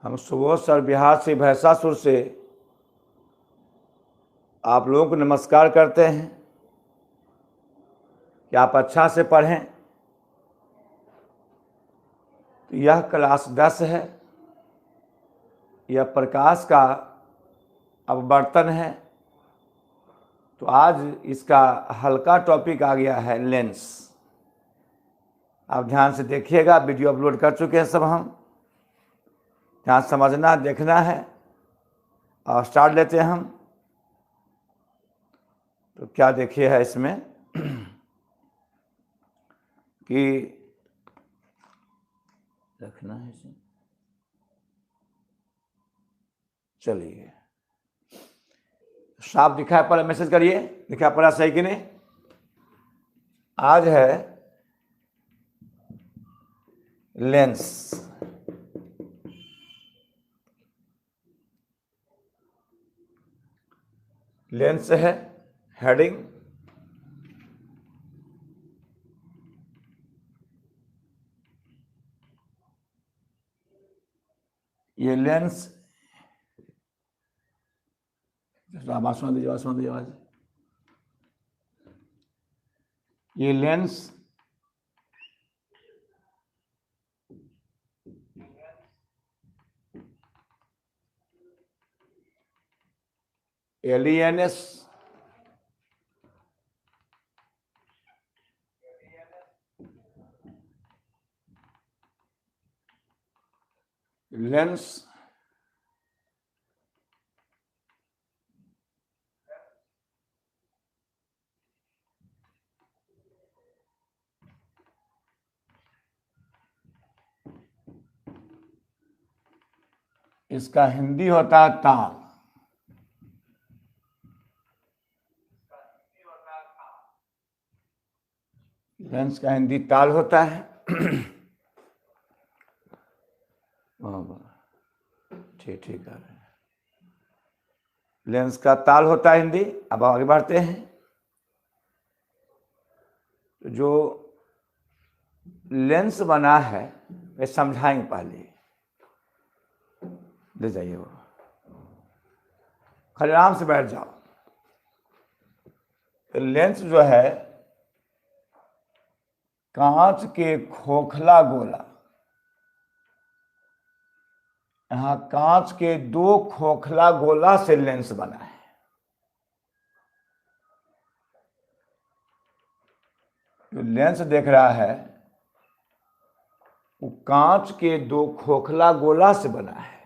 हम सुबोध सर बिहार से भैंसासुर से आप लोगों को नमस्कार करते हैं कि आप अच्छा से पढ़ें। तो यह क्लास 10 है, यह प्रकाश का अपवर्तन है। तो आज इसका हल्का टॉपिक आ गया है लेंस। आप ध्यान से देखिएगा, वीडियो अपलोड कर चुके हैं सब हम। ध्यान समझना देखना है और स्टार्ट लेते हैं हम। तो क्या देखिए है इसमें कि रखना है इसे। चलिए, साफ दिखाई पड़ा, मैसेज करिए दिखाई पड़ा सही कि नहीं। आज है लेंस। लेंस है हेडिंग। ये लेंस, आवाज सुना दीजिए, आवाज सुना दीजिए, आवाज। ये लेंस LENS लेंस इसका हिंदी होता है तार। लेंस का हिंदी ताल होता है। ठीक ठीक है। लेंस का ताल होता है हिंदी। अब आगे बढ़ते हैं। तो जो लेंस बना है वे समझाएंगे। पहले ले जाइए, वो खाली आराम से बैठ जाओ। तो लेंस जो है कांच के खोखला गोला। यहां कांच के 2 खोखला गोला से लेंस बना है। जो लेंस देख रहा है वो कांच के 2 खोखला गोला से बना है।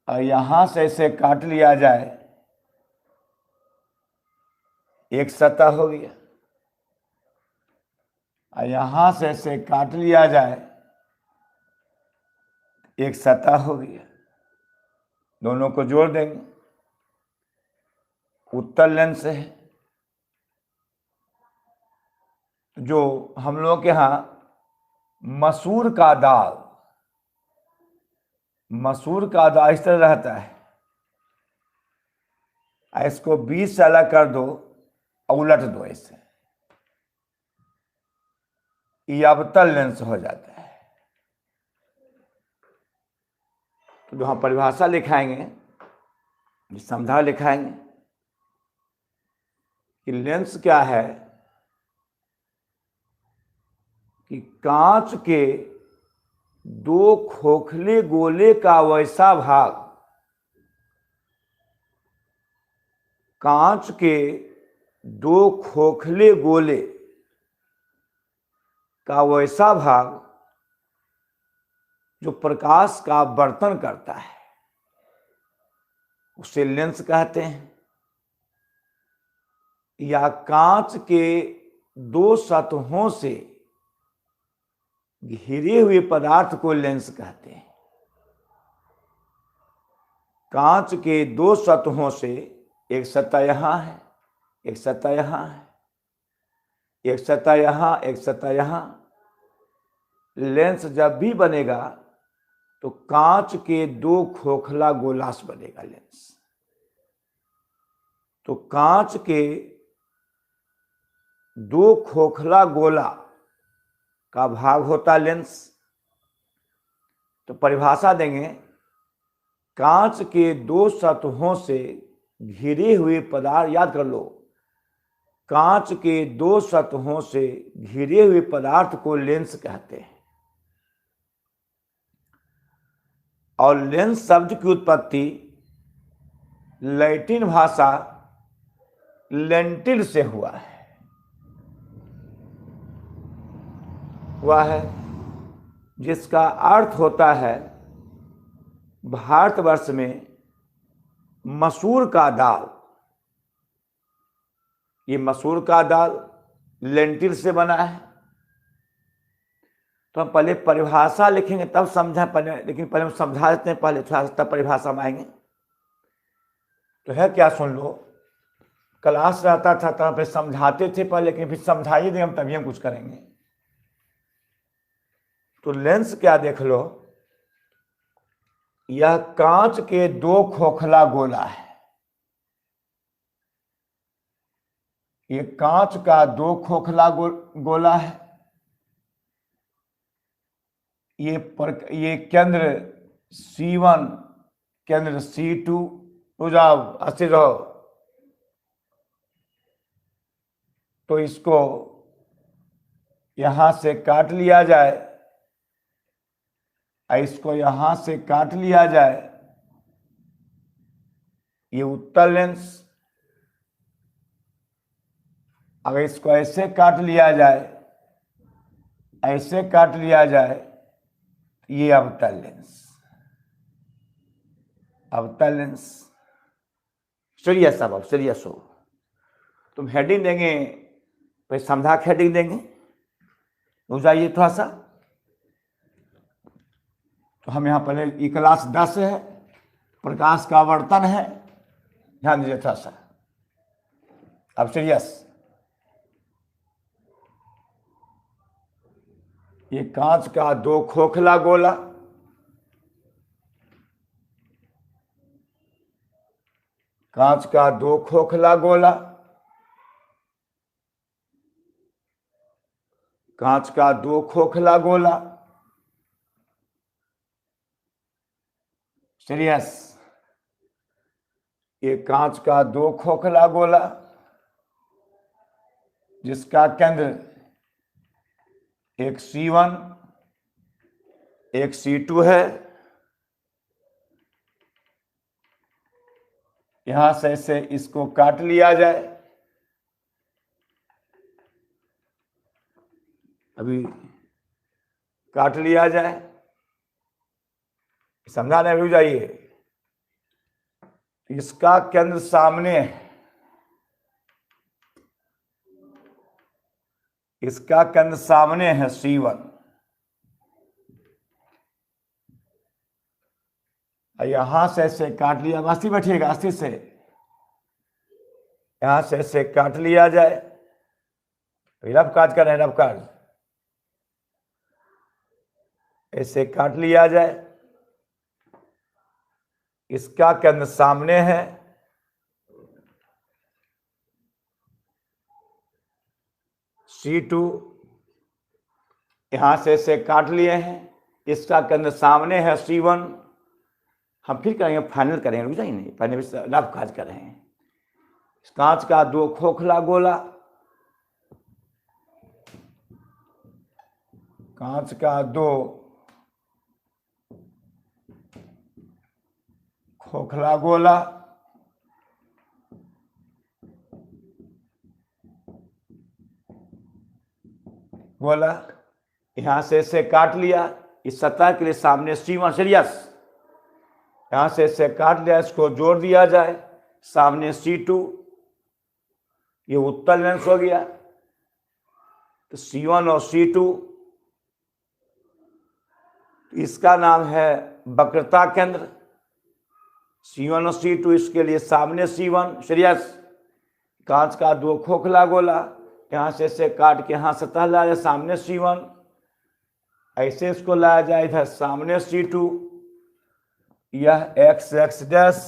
और यहां से इसे काट लिया जाए, एक सतह हो गया। और यहां से इसे काट लिया जाए, एक सतह हो गया। दोनों को जोड़ देंगे, उत्तल लेंस है। जो हम लोग के यहाँ मसूर का दाल इस तरह रहता है। इसको बीच से अलग कर दो, उलट दो, इसे ये अवतल लेंस हो जाता है। तो जो हम परिभाषा लिखाएंगे, समझा लिखाएंगे कि लेंस क्या है कि कांच के 2 खोखले गोले का वैसा भाग, कांच के 2 खोखले गोले का वैसा भाग जो प्रकाश का अपवर्तन करता है, उसे लेंस कहते हैं। या कांच के 2 सतहों से घिरे हुए पदार्थ को लेंस कहते हैं। कांच के 2 सतहों से, एक सतह यहां है, एक सतह यहां है, एक सतह यहां, एक सतह यहां। लेंस जब भी बनेगा तो कांच के 2 खोखला गोला से बनेगा लेंस। तो कांच के 2 खोखला गोला का भाग होता लेंस। तो परिभाषा देंगे, कांच के दो सतहों से घिरे हुए पदार्थ, याद कर लो, कांच के दो सतहों से घिरे हुए पदार्थ को लेंस कहते हैं। और लेंस शब्द की उत्पत्ति लैटिन भाषा लेंटिल से हुआ है, जिसका अर्थ होता है भारतवर्ष में मसूर का दाल। ये मसूर का दाल लेंटिल से बना है। तो हम पहले परिभाषा लिखेंगे तब समझा, लेकिन पहले हम समझा देते हैं पहले थोड़ा, तब परिभाषा में आएंगे। तो है क्या, सुन लो, क्लास रहता था तब पे समझाते थे पहले, लेकिन फिर समझाइए देंगे हम तभी हम कुछ करेंगे। तो लेंस क्या, देख लो, यह कांच के दो खोखला गोला है। ये कांच का दो खोखला गोला है। ये केंद्र C1, केंद्र C2, हो जाओ अस्थिर रहो। तो इसको यहां से काट लिया जाए, इसको यहां से काट लिया जाए, ये उत्तल लेंस। अगर इसको ऐसे काट लिया जाए, ऐसे काट लिया जाए, ये अवतल लेंस। अवतल लेंस सीरियस, अब सीरियस हो। तुम हेडिंग देंगे, फिर समझा के हेडिंग देंगे, रुक जाइए थोड़ा सा। तो हम यहाँ पहले, ये क्लास 10 है, प्रकाश का आवर्तन है, ध्यान दीजिए थोड़ा सा। अब सीरियस, ये कांच का दो खोखला गोला, कांच का दो खोखला गोला, कांच का दो खोखला गोला, सीरियस, ये कांच का दो खोखला गोला जिसका केंद्र एक C1 एक C2 है। यहां से ऐसे इसको काट लिया जाए, अभी काट लिया जाए, समझाने रुक जाइए। इसका केंद्र सामने है, इसका केंद्र सामने है C1, यहां से ऐसे काट लिया, अस्थिर बैठिएगा, अस्थिर से, यहां से ऐसे काट लिया जाए, रफ काज कर रहे हैं, रफ काज, ऐसे काट लिया जाए, इसका केंद्र सामने है, C2, यहां से ऐसे काट लिए हैं, इसका केंद्र सामने है C1। हम फिर करेंगे, फाइनल करेंगे, रुक जाइए, नहीं पहले भी रफ काज कर रहे हैं। कांच का दो खोखला गोला, कांच का दो खोखला गोला, गोला यहां से ऐसे काट लिया, इस सतह के लिए सामने C1, सीरियस, यहां से ऐसे काट लिया, इसको जोड़ दिया जाए, सामने C2, ये उत्तल लेंस हो गया। तो C1 और C2, इसका नाम है वक्रता केंद्र। C1 और C2, इसके लिए सामने C1, सीरियस, कांच का दो खोखला गोला, यहां से ऐसे काट के यहां सतह लाया जाए, सामने C1, ऐसे इसको लाया जाए इधर सामने C2, यह x डैश,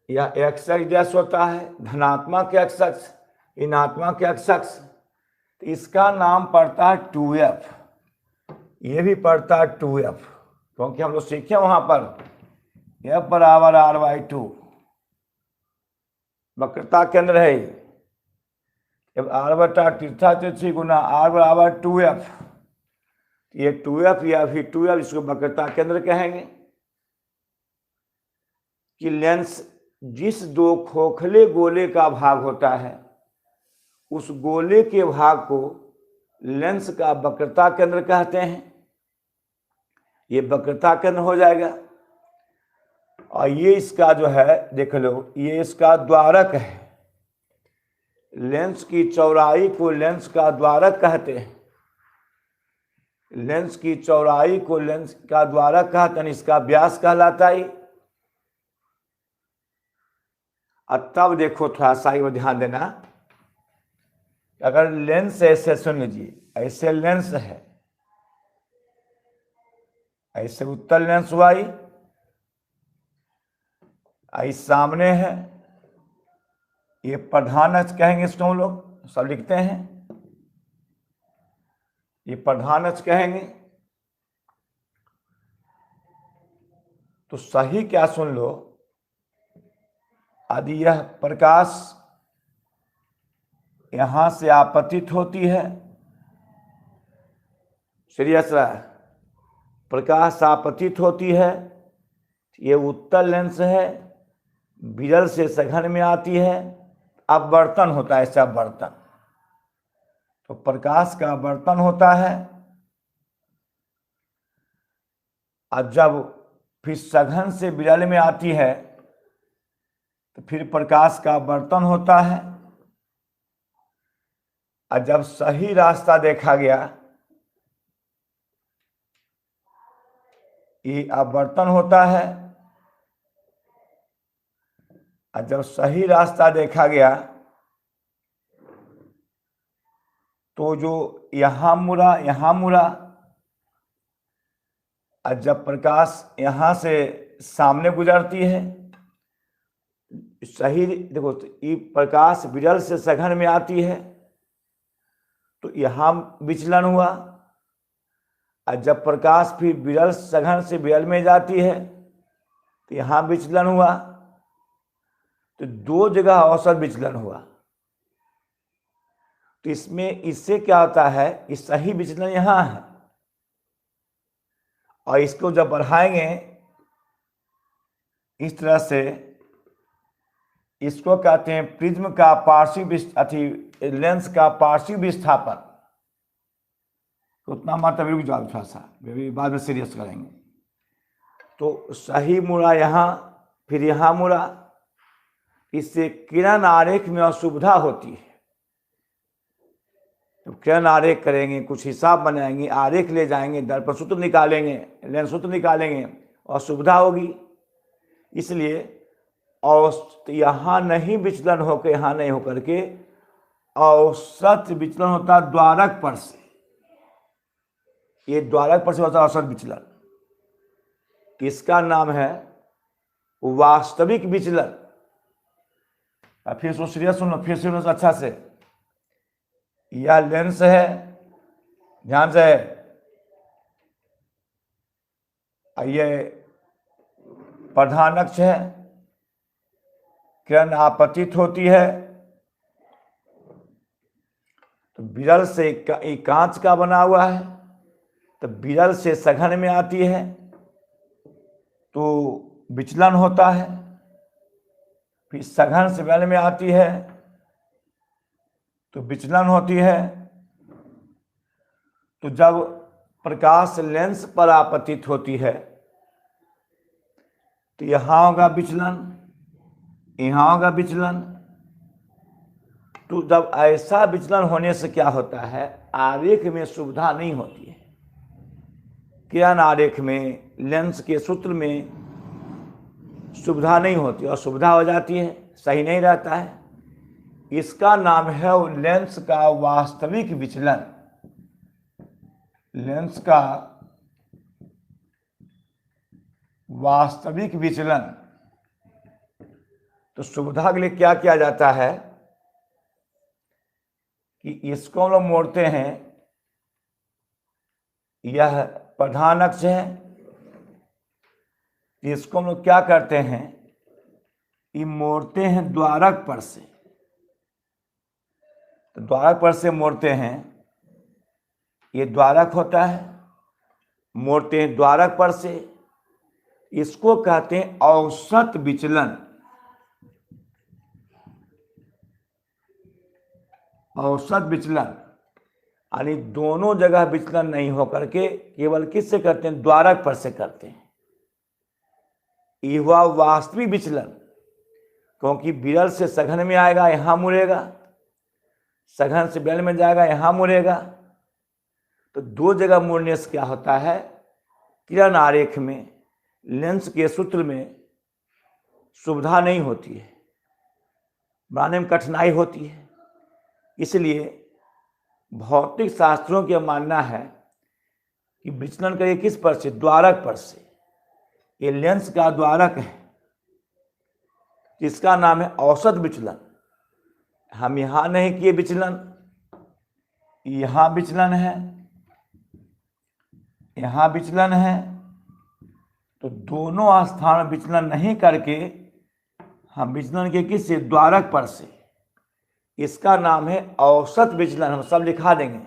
यह x डैश होता है, धनात्मक x अक्ष, ऋणात्मक x अक्ष। इसका नाम पड़ता है 2f। ये भी पड़ता है 2f, क्योंकि हम लोग सीखे वहां पर f बराबर r/2 वक्रता केंद्र है। जब r बटा तीर्था तिरछी गुना r बराबर 2f, ये 2f या फिर 2f इसको वक्रता केंद्र कहेंगे। कि लेंस जिस दो खोखले गोले का भाग होता है उस गोले के भाग को लेंस का वक्रता केंद्र कहते हैं। ये वक्रता केंद्र हो जाएगा। और ये इसका जो है देख लो, ये इसका द्वारक है। लेंस की चौड़ाई को लेंस का द्वारक कहते हैं। लेंस की चौड़ाई को लेंस का द्वारक कहते हैं, इसका व्यास कहलाता है। और तब देखो थोड़ा सा ये ध्यान देना, अगर लेंस ऐसे, सुन लीजिए, ऐसे लेंस है, ऐसे उत्तल लेंस हुआ, इस सामने है, ये प्रधान अक्ष कहेंगे, इसको हम लोग सब लिखते हैं, ये प्रधान अक्ष कहेंगे। तो सही क्या सुन लो, यदि यह प्रकाश यहां से आपतित होती है, सीरियस रहा, प्रकाश आपतित होती है, ये उत्तल लेंस है, विरल से सघन में आती है, अपवर्तन होता है, ऐसा अपवर्तन। तो प्रकाश का अपवर्तन होता है, और जब फिर सघन से विरल में आती है तो फिर प्रकाश का अपवर्तन होता है। और जब सही रास्ता देखा गया, ये अपवर्तन होता है, और जब सही रास्ता देखा गया तो जो यहां मुड़ा, यहां मुड़ा, और जब प्रकाश यहां से सामने गुजरती है, सही देखो, तो ये प्रकाश विरल से सघन में आती है तो यहां विचलन हुआ, और जब प्रकाश फिर विरल सघन से विरल में जाती है तो यहां विचलन हुआ। तो दो जगह औसत विचलन हुआ। तो इसमें इससे क्या होता है, इस सही विचलन यहां है, और इसको जब बढ़ाएंगे इस तरह से, इसको कहते हैं प्रिज्म का पार्श्व लेंस का पार्श्व विस्थापन। उतना मतलब रुक जाओ थोड़ा सा, बाद में सीरियस करेंगे। तो सही मुड़ा यहाँ, फिर यहाँ मुड़ा, इससे किरण आरेख में असुविधा होती है। तो किरण आरेख करेंगे, कुछ हिसाब बनाएंगे, आरेख ले जाएंगे, दर्पण सूत्र निकालेंगे, लेंस सूत्र निकालेंगे, असुविधा होगी। इसलिए और यहाँ नहीं विचलन होकर, यहाँ नहीं होकर के औसत विचलन होता है द्वारक पर से। ये द्वारक पर से होता है औसत विचलन, इसका नाम है वास्तविक विचलन। फिर सो सीरियस सुनो, फिर सुनो अच्छा से। यह लेंस है, ध्यान से, ये प्रधान अक्ष है, किरण आपतित होती है तो विरल से, एक कांच का बना हुआ है, तो विरल से सघन में आती है तो विचलन होता है, फिर सघन से विरल में आती है तो विचलन होती है। तो जब प्रकाश लेंस पर आपतित होती है तो यहां होगा विचलन, यहां होगा विचलन। तो जब ऐसा विचलन होने से क्या होता है, आरेख में सुविधा नहीं होती है। किरण आरेख में, लेंस के सूत्र में सुविधा नहीं होती, और सुविधा हो जाती है, सही नहीं रहता है। इसका नाम है लेंस का वास्तविक विचलन। लेंस का वास्तविक विचलन। तो सुविधा के लिए क्या किया जाता है कि इसको हम लोग मोड़ते हैं, यह प्रधान अक्ष है। इसको हम लोग क्या करते हैं, ये मोड़ते हैं द्वारक पर से। तो द्वारक पर से मोड़ते हैं, ये द्वारक होता है, मोड़ते हैं द्वारक पर से। इसको कहते हैं औसत विचलन। औसत विचलन यानी दोनों जगह विचलन नहीं होकर के केवल किससे करते हैं, द्वारक पर से करते हैं। ये हुआ वास्तविक विचलन, क्योंकि विरल से सघन में आएगा, यहां मुड़ेगा, सघन से विरल में जाएगा, यहां मुड़ेगा। तो दो जगह मुड़ने से क्या होता है, किरण आरेख में लेंस के सूत्र में सुविधा नहीं होती है, बनाने में कठिनाई होती है। इसलिए भौतिक शास्त्रों का मानना है कि विचलन करिए किस पर से, द्वारक पर से। ये लेंस का द्वारक है, जिसका नाम है औसत विचलन। हम यहां नहीं किए विचलन, यहां विचलन है, यहां विचलन है। तो दोनों स्थान विचलन नहीं करके हम विचलन के किस से, द्वारक पर से। इसका नाम है औसत विचलन। हम सब लिखा देंगे,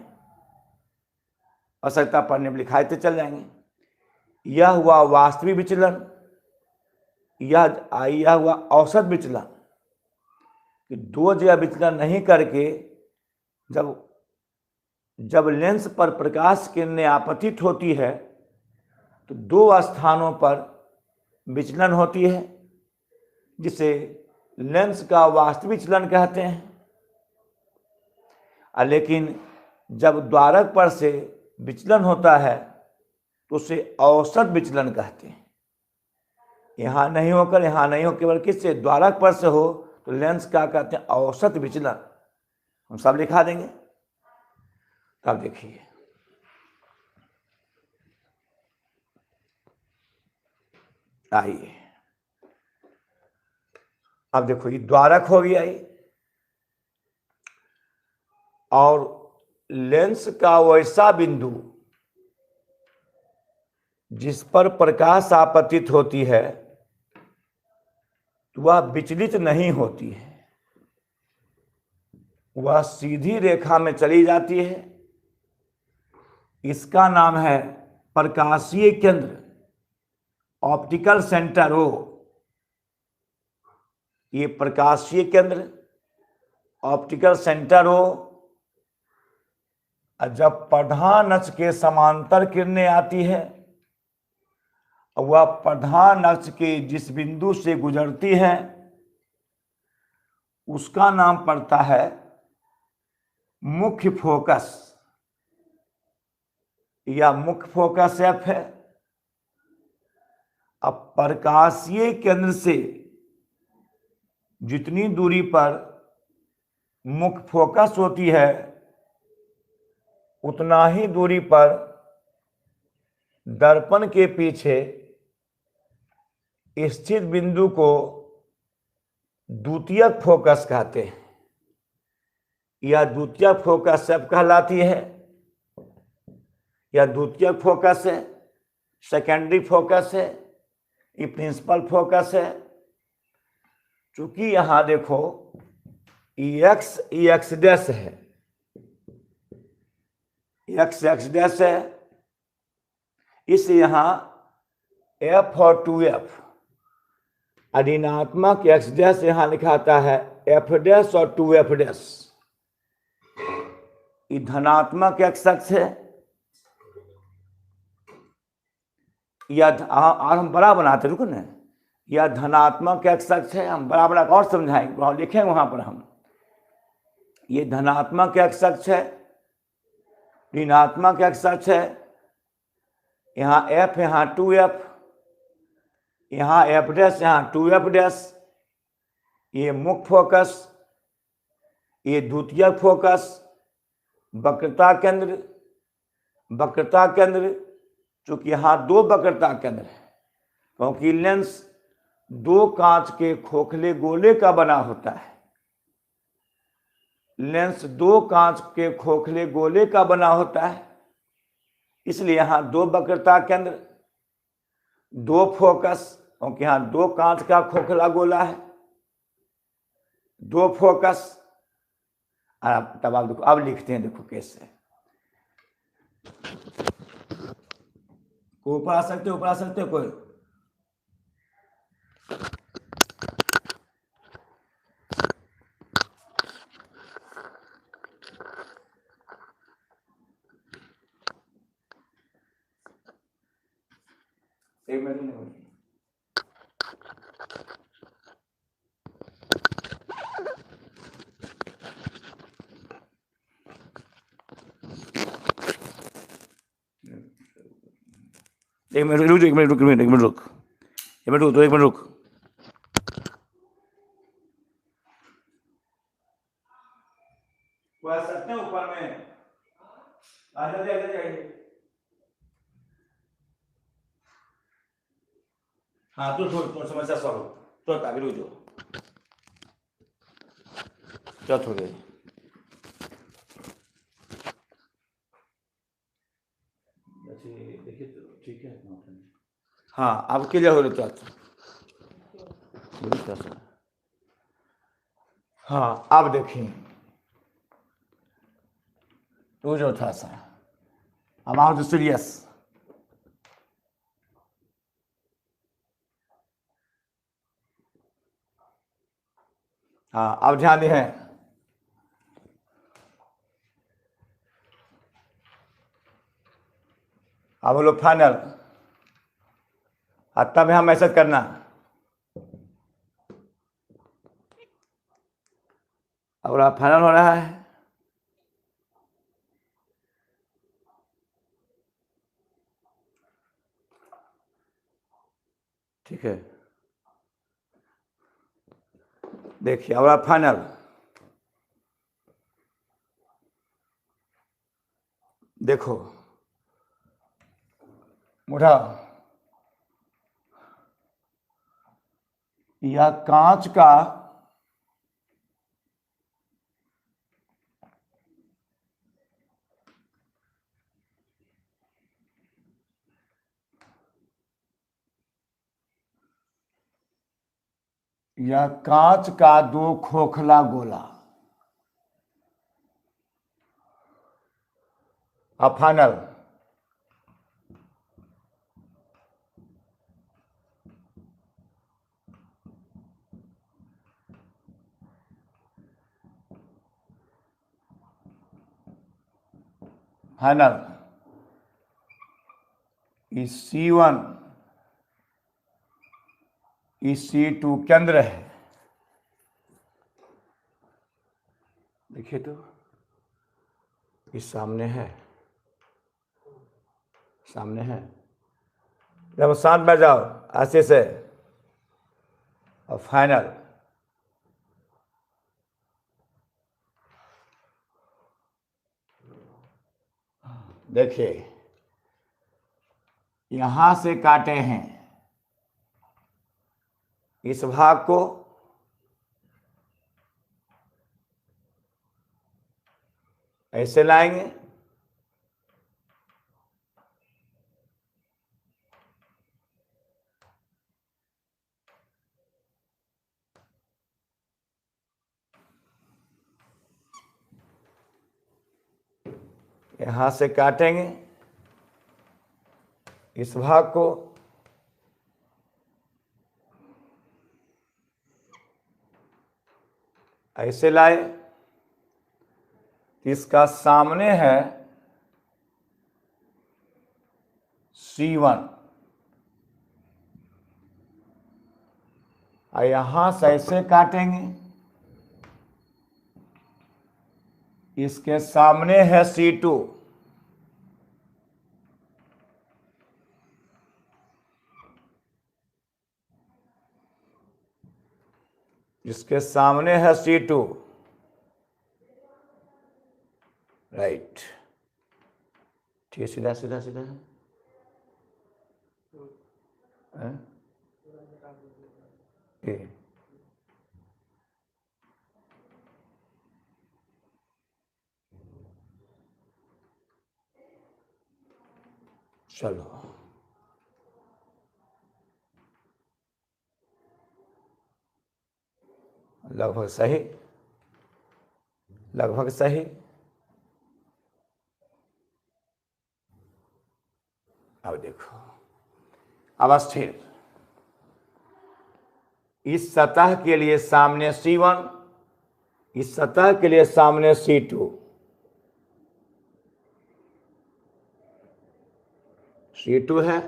आवश्यकता पढ़ने में लिखाते चल जाएंगे। यह हुआ वास्तविक विचलन, यह हुआ औसत विचलन। कि दो जगह विचलन नहीं करके जब लेंस पर प्रकाश किरणें आपतित होती है तो दो स्थानों पर विचलन होती है, जिसे लेंस का वास्तविक विचलन कहते हैं। लेकिन जब द्वारक पर से विचलन होता है तो उसे औसत विचलन कहते हैं। यहां नहीं होकर, यहां नहीं हो, केवल किससे, द्वारक पर से हो तो लेंस क्या कहते हैं, औसत विचलन। हम सब लिखा देंगे। तब देखिए, आइए अब देखो, ये द्वारक हो गया ये, और लेंस का वैसा बिंदु जिस पर प्रकाश आपतित होती है तो वह विचलित नहीं होती है, वह सीधी रेखा में चली जाती है। इसका नाम है प्रकाशीय केंद्र, ऑप्टिकल सेंटर हो। ये प्रकाशीय केंद्र, ऑप्टिकल सेंटर हो। जब प्रधान अक्ष के समांतर किरणें आती है, वह प्रधान अक्ष के जिस बिंदु से गुजरती है उसका नाम पड़ता है मुख्य फोकस, या मुख्य फोकस एफ है। अब प्रकाशीय केंद्र से जितनी दूरी पर मुख्य फोकस होती है उतना ही दूरी पर दर्पण के पीछे स्थित बिंदु को द्वितीयक फोकस कहते हैं। यह द्वितीयक फोकस एफ कहलाती है। यह द्वितीयक फोकस है, सेकेंडरी फोकस है, ये प्रिंसिपल फोकस है। चूंकि यहां देखो एक्स डैश है, एक्स डैश है, इस यहां एफ और 2f, ऋणात्मक एक्स डैश यहां लिखाता है एफ डैश और 2f डैश। ये धनात्मक एक्स अक्ष है, या हम बड़ा बनाते, रुको ना, यह धनात्मक एक्स अक्ष है। हम बड़ा बड़ा और समझाएंगे, वहां लिखेंगे वहां पर हम। ये धनात्मक एक्स अक्ष है, ऋणात्मक एक्स अक्ष है। यहाँ एफ, यहाँ 2f, यहाँ एफ डैश, यहाँ 2f डैश। ये मुख्य फोकस, ये द्वितीयक फोकस, वक्रता केंद्र, वक्रता केंद्र। चूंकि यहाँ दो वक्रता केंद्र है, क्योंकि लेंस दो कांच के खोखले गोले का बना होता है। लेंस दो कांच के खोखले गोले का बना होता है। इसलिए यहाँ दो वक्रता केंद्र, दो फोकस, क्योंकि यहाँ दो कांच का खोखला गोला है, दो फोकस। तब आप देखो, अब लिखते हैं, देखो कैसे। ऊपर आ सकते हो, ऊपर आ सकते हो कोई? एक मिनट नहीं होगी। एक मिनट रुक, एक मिनट रुक, एक मिनट रुक, एक मिनट रुक, तो एक मिनट रुक। आ सकते हैं ऊपर में? आ जाइए, आ जाइए। हाँ तो थोड़ी समस्या सॉल्व, तो अभी रुक जाओ, क्या थोड़े। देखिए तो ठीक है। हाँ अब क्लियर हो रहा था। हाँ अब देखिए, तो जो था सा, अब आओ तो सीरियस। हाँ अब ध्यान दें, अब बोलो फाइनल, और तब यहाँ मैसेज करना। अब फाइनल हो रहा है, ठीक है। देखिए अब फाइनल, देखो मुठा, यह कांच का दो खोखला गोला। अब फाइनल, फाइनल, C1 C2 केंद्र है। देखिए तो इस सामने है, सामने है। जब शांत बैठ जाओ ऐसे से। और फाइनल, देखिए यहां से काटे हैं, इस भाग को ऐसे लाएंगे, यहां से काटेंगे इस भाग को, ऐसे लाए, इसका सामने है C1, और यहां से ऐसे काटेंगे, इसके सामने है C2, इसके सामने है C2, राइट। ठीक है, सीधा सीधा सीधा है। चलो, लगभग सही, लगभग सही। अब देखो, अब स्थिर, इस सतह के लिए सामने C1, इस सतह के लिए सामने C2, C2 है,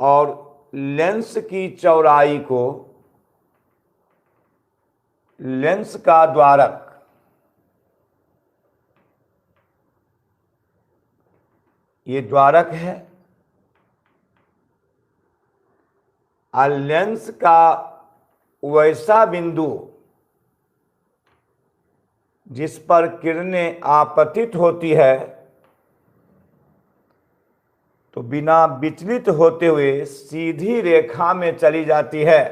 और लेंस की चौड़ाई को, लेंस का द्वारक, ये द्वारक है, और लेंस का वैसा बिंदु जिस पर किरणें आपतित होती है तो बिना विचलित होते हुए सीधी रेखा में चली जाती है।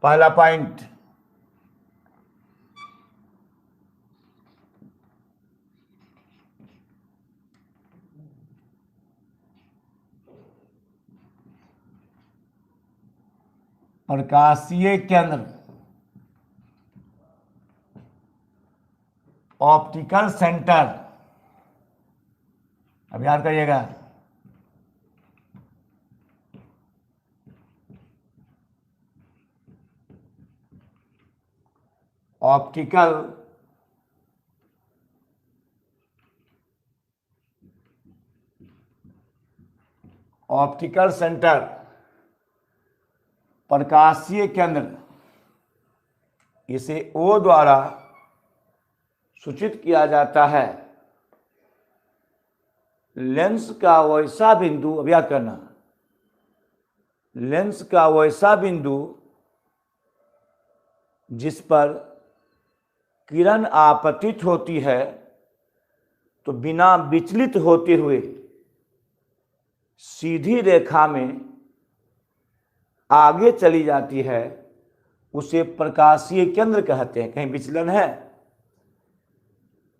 पहला पॉइंट। प्रकाशीय केंद्र, ऑप्टिकल सेंटर, अब याद करिएगा, ऑप्टिकल ऑप्टिकल सेंटर, प्रकाशीय केंद्र, इसे O द्वारा सूचित किया जाता है। लेंस का वैसा बिंदु, अब याद करना, लेंस का वैसा बिंदु जिस पर किरण आपतित होती है तो बिना विचलित होते हुए सीधी रेखा में आगे चली जाती है, उसे प्रकाशीय केंद्र कहते हैं। कहीं विचलन है?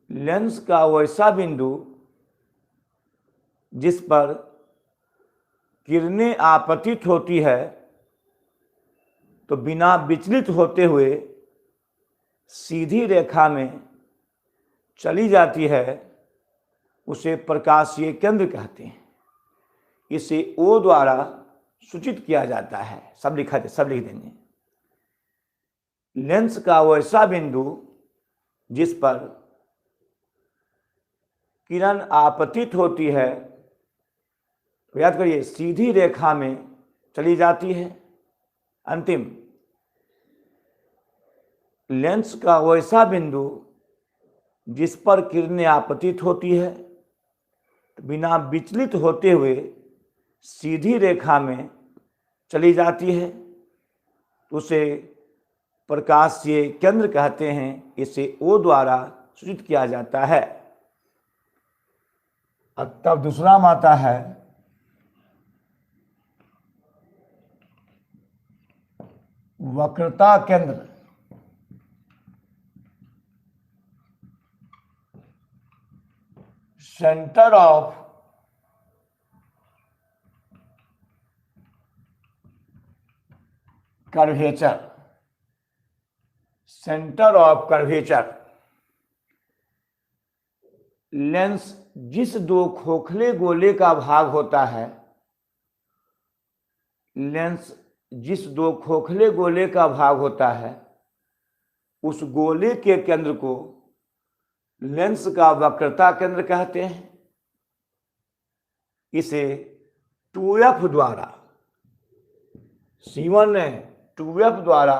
लेंस का वैसा बिंदु जिस पर किरणें आपतित होती है तो बिना विचलित होते हुए सीधी रेखा में चली जाती है, उसे प्रकाशीय केंद्र कहते हैं। इसे O द्वारा सूचित किया जाता है। सब लिख देंगे। लेंस का वैसा बिंदु जिस पर किरण आपतित होती है, तो याद करिए सीधी रेखा में चली जाती है। अंतिम, लेंस का वैसा बिंदु जिस पर किरणें आपतित होती है तो बिना विचलित होते हुए सीधी रेखा में चली जाती है, उसे प्रकाशीय केंद्र कहते हैं। इसे O द्वारा सूचित किया जाता है। अब तब दूसरा में आता है वक्रता केंद्र, centre of curvature, centre of curvature. Lens जिस दो खोखले गोले का भाग होता है, लेंस जिस दो खोखले गोले का भाग होता है, उस गोले के केंद्र को लेंस का वक्रता केंद्र कहते हैं। इसे 2F द्वारा, C1 ने 2F द्वारा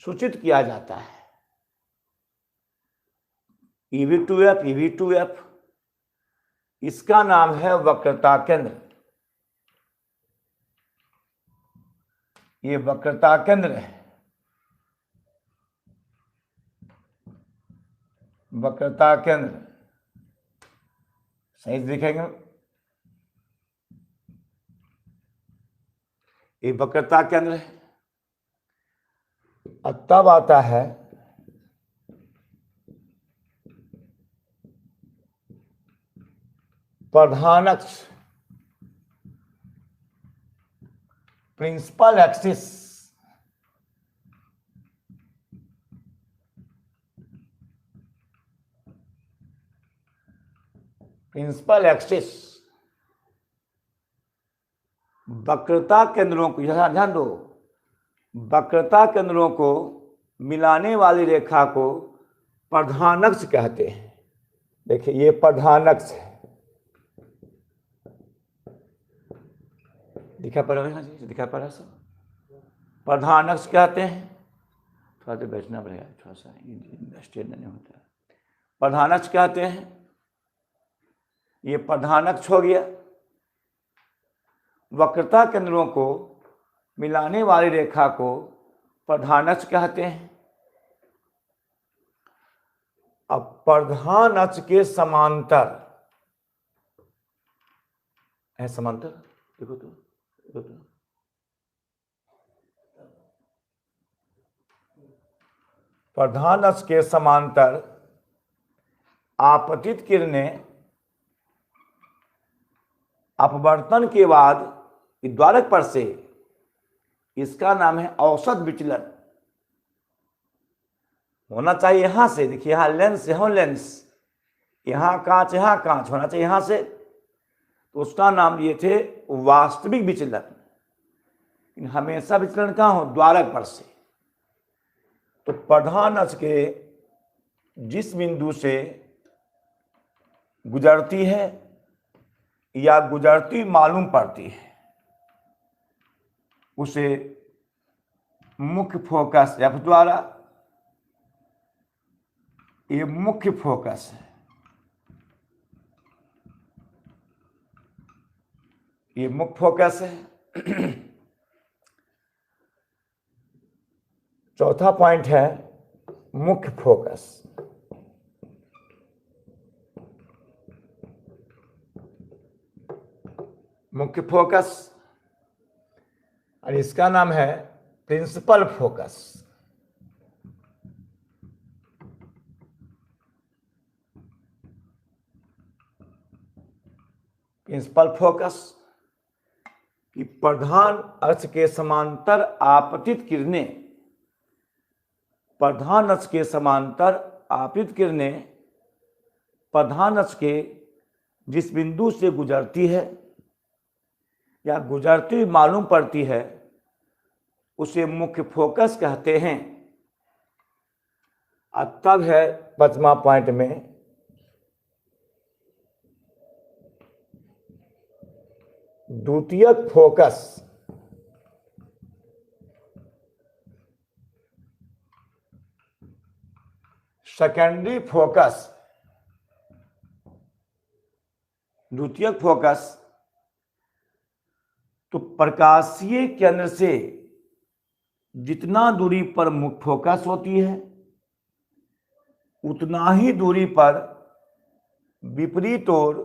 सूचित किया जाता है। EV2F, EV2F, इसका नाम है वक्रता केंद्र। ये वक्रता केंद्र है। वक्रता केंद्र सही दिखेंगे। ये वक्रता केंद्र है। और तब आता है प्रधान अक्ष, प्रिंसिपल एक्सिस। प्रिंसिपल एक्सिस वक्रता केंद्रों को, ध्यान दो, वक्रता केंद्रों को मिलाने वाली रेखा को प्रधान अक्ष कहते हैं। देखिए ये प्रधान अक्ष है, दिखा पड़ रहा है जी, दिखा पड़ रहा है सब। प्रधान अक्ष कहते हैं, थोड़ा देर बैठना पड़ेगा, थोड़ा सा स्ट्रेट नहीं होता है। प्रधान अक्ष कहते हैं, ये प्रधान अक्ष हो गया। वक्रता केंद्रों को मिलाने वाली रेखा को प्रधान अक्ष कहते हैं। अब प्रधान अक्ष के समांतर है, समांतर देखो तो, देखो तो, प्रधान अक्ष के समांतर आपतित किरणें अपवर्तन के बाद द्वारक पर से, इसका नाम है औसत विचलन। होना चाहिए यहां से, देखिए यहां लेंस, यहां लेंस, यहां कांच, यहां कांच होना चाहिए यहां से, तो उसका नाम दिए थे वास्तविक विचलन। हमेशा विचलन कहां हो, द्वारक पर से। तो प्रधान अक्ष के जिस बिंदु से गुजरती है या गुजरती मालूम पड़ती है उसे मुख्य फोकस एफ द्वारा, ये मुख्य फोकस है, ये मुख्य फोकस है। चौथा पॉइंट है मुख्य फोकस। मुख्य फोकस और इसका नाम है प्रिंसिपल फोकस। प्रिंसिपल फोकस कि प्रधान अक्ष के समांतर आपतित किरणें, प्रधान अक्ष के समांतर आपतित किरणें प्रधान अक्ष के जिस बिंदु से गुजरती है या गुजरती मालूम पड़ती है उसे मुख्य फोकस कहते हैं। अब तब है पांचवा पॉइंट में द्वितीयक फोकस। Secondary focus. द्वितीयक फोकस तो प्रकाशीय केंद्र से जितना दूरी पर मुख्य फोकस होती है उतना ही दूरी पर विपरीत और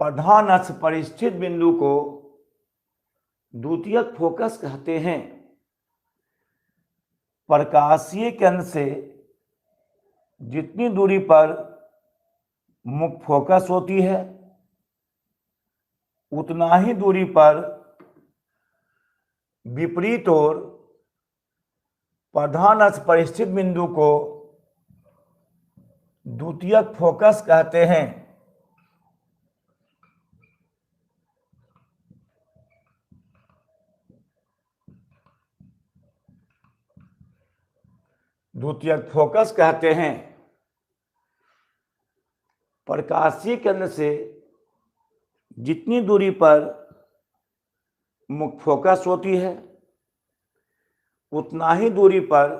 प्रधान अक्ष पर स्थित बिंदु को द्वितीयक फोकस कहते हैं। प्रकाशीय केंद्र से जितनी दूरी पर मुख्य फोकस होती है उतना ही दूरी पर विपरीत और प्रधान अक्ष पर स्थित बिंदु को द्वितीयक फोकस कहते हैं। द्वितीयक फोकस कहते हैं प्रकाशीय केंद्र से जितनी दूरी पर मुख्य फोकस होती है उतना ही दूरी पर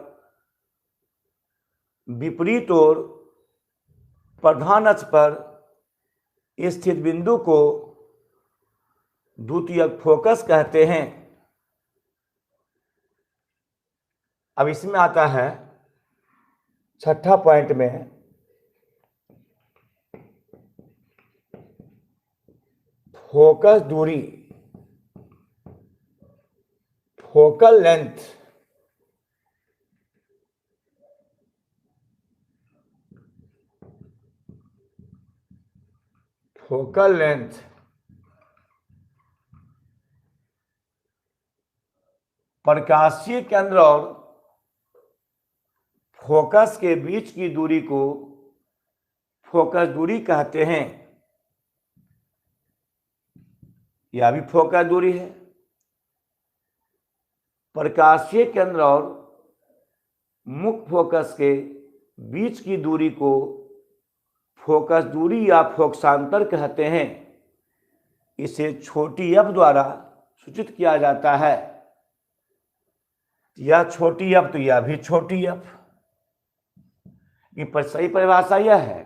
विपरीत और प्रधान अक्ष पर स्थित बिंदु को द्वितीयक फोकस कहते हैं। अब इसमें आता है छठा पॉइंट में फोकस दूरी, फोकल लेंथ। फोकल लेंथ प्रकाशीय केंद्र और फोकस के बीच की दूरी को फोकस दूरी कहते हैं। यह भी फोकस दूरी है। प्रकाशीय केंद्र और मुख्य फोकस के बीच की दूरी को फोकस दूरी या फोकसांतर कहते हैं। इसे छोटी एफ द्वारा सूचित किया जाता है। यह छोटी एफ तो यह भी छोटी एफ। सही परिभाषा यह है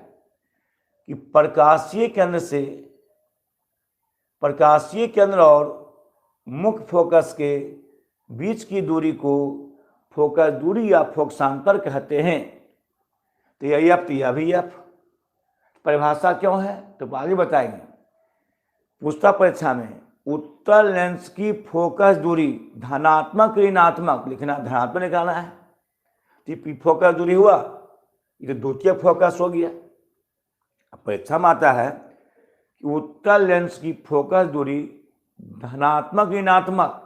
कि प्रकाशीय केंद्र और मुख्य फोकस के बीच की दूरी को फोकस दूरी या फोकसांतर कहते हैं। तो यह एफ तो यह भी एफ। परिभाषा क्यों है तो आगे बताएंगे। पूछता परीक्षा में उत्तल लेंस की फोकस दूरी धनात्मक ऋणात्मक लिखना, धनात्मक निकालना है। तो फोकस दूरी हुआ, ये तो द्वितीय फोकस हो गया। अब परीक्षा में आता है कि उत्तल लेंस की फोकस दूरी धनात्मक ऋणात्मक,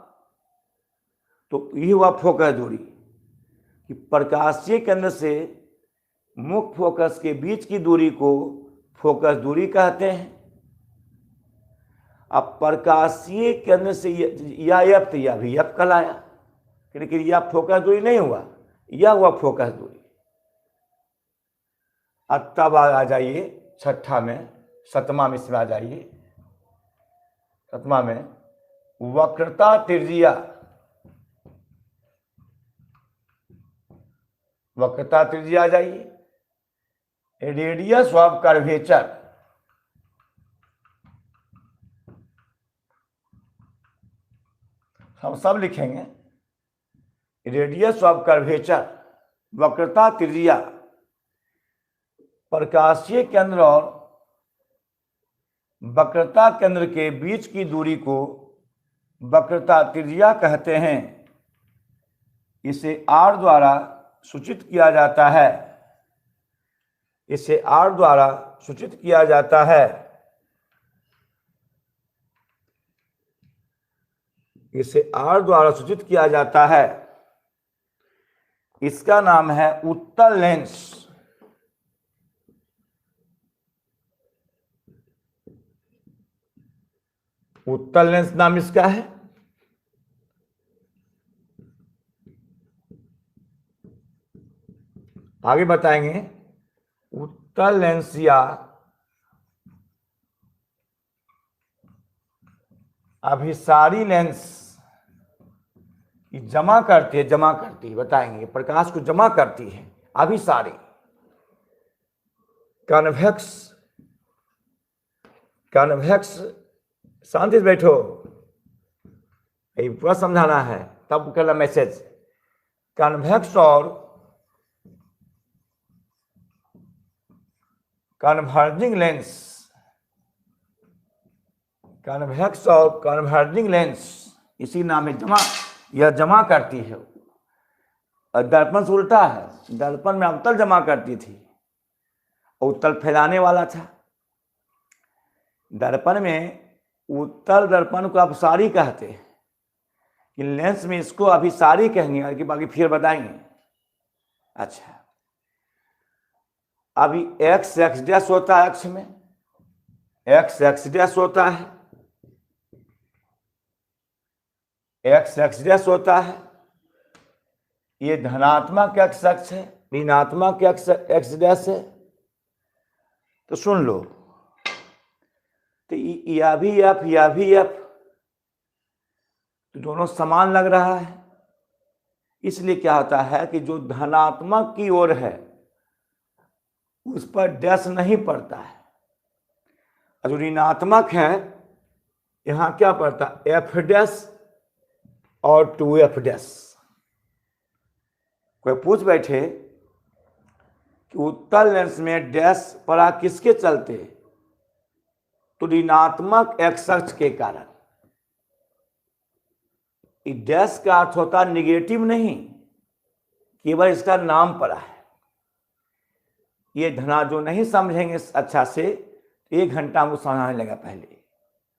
तो ये हुआ फोकस दूरी कि प्रकाशीय केंद्र से मुख्य फोकस के बीच की दूरी को फोकस दूरी कहते हैं। अब प्रकाशीय केंद्र से यह एफ तो यह भी एफ कहलाया, क्योंकि यह फोकस दूरी नहीं हुआ, यह हुआ फोकस दूरी। अब तब आ जाइए छठा में, सतमा में इसमें आ जाइए। सतमा में वक्रता त्रिज्या, वक्रता त्रिज्या आ जाइए। रेडियस ऑफ कर्वेचर, हम सब लिखेंगे। रेडियस ऑफ कर्वेचर, वक्रता त्रिज्या प्रकाशीय केंद्र और वक्रता केंद्र के बीच की दूरी को वक्रता त्रिज्या कहते हैं। इसे r द्वारा सूचित किया जाता है। इसे r द्वारा सूचित किया जाता है। इसे r द्वारा सूचित किया जाता है। इसका नाम है उत्तल लेंस। उत्तल लेंस नाम इसका है। आगे बताएंगे उत्तल लेंस या अभिसारी लेंस जमा करती है, बताएंगे प्रकाश को जमा करती है। अभिसारी कन्वेक्स शांति से बैठो, ये पूरा समझाना है तब करना मैसेज। कन्वेक्स और कन्वर्जिंग लेंस, कन्वेक्स और कन्वर्जिंग लेंस इसी नाम है जमा। यह जमा करती है। और दर्पण से उल्टा है, दर्पण में अवतल जमा करती थी और उत्तल फैलाने वाला था। दर्पण में उत्तल दर्पण को अपसारी कहते हैं, कि लेंस में इसको अभिसारी कहेंगे कि बाकी फिर बताएंगे। अच्छा, अभी एक्स डैश होता है, अक्ष में एक्स डैश होता है, एक्स डैश होता है। ये धनात्मक एक्स अक्ष है, ऋणात्मक एक्स डैश है। तो सुन लो, तो यह भी एफ, तो दोनों समान लग रहा है। इसलिए क्या होता है कि जो धनात्मक की ओर है उस पर डैश नहीं पड़ता है, और जो ऋणात्मक है यहां क्या पड़ता है, एफ डैश और 2f डैश। कोई पूछ बैठे कि उत्तल लेंस में डैश पड़ा किसके चलते, तो ऋणात्मक एक्स अक्ष के कारण। डैश का अर्थ होता निगेटिव नहीं, केवल इसका नाम पड़ा है। ये धना जो नहीं समझेंगे अच्छा से, 1 घंटा हमको समझाने लगा पहले,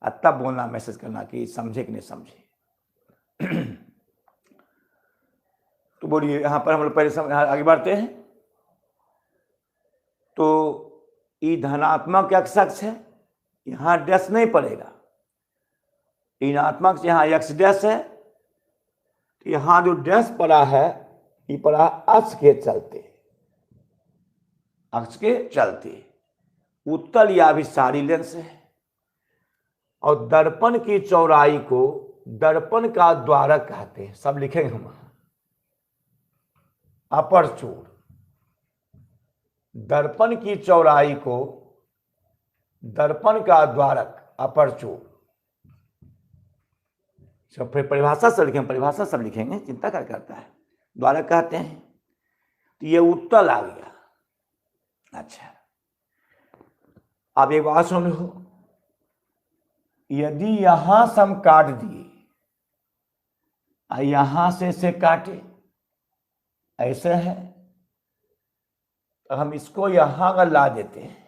और तब बोलना, मैसेज करना कि समझे कि नहीं समझे। तो बोलिए, यहाँ पर हम लोग पहले आगे बढ़ते हैं। तो ये धनात्मक एक्स अक्ष है, यहाँ डैश नहीं पड़ेगा। ऋणात्मक यहाँ एक्स डैश है, तो यहाँ जो डैश पड़ा है ये पड़ा अक्ष के चलते, अक्ष के चलते। उत्तल या अभिसारी लेंस है, और दर्पण की चौड़ाई को दर्पण का द्वारक कहते हैं। सब लिखेंगे हम, अपर्चूर। दर्पण की चौड़ाई को दर्पण का द्वारक, अपर्चूर। सब फिर परिभाषा सब लिखेंगे, परिभाषा सब लिखेंगे, चिंता क्या करता है। द्वारक कहते हैं। तो ये उत्तल आ गया। अच्छा, अब एक बात सुन लो, यदि यहां से हम काट दिए, यहां से इसे काटे, ऐसे है, तो हम इसको यहां अगर ला देते हैं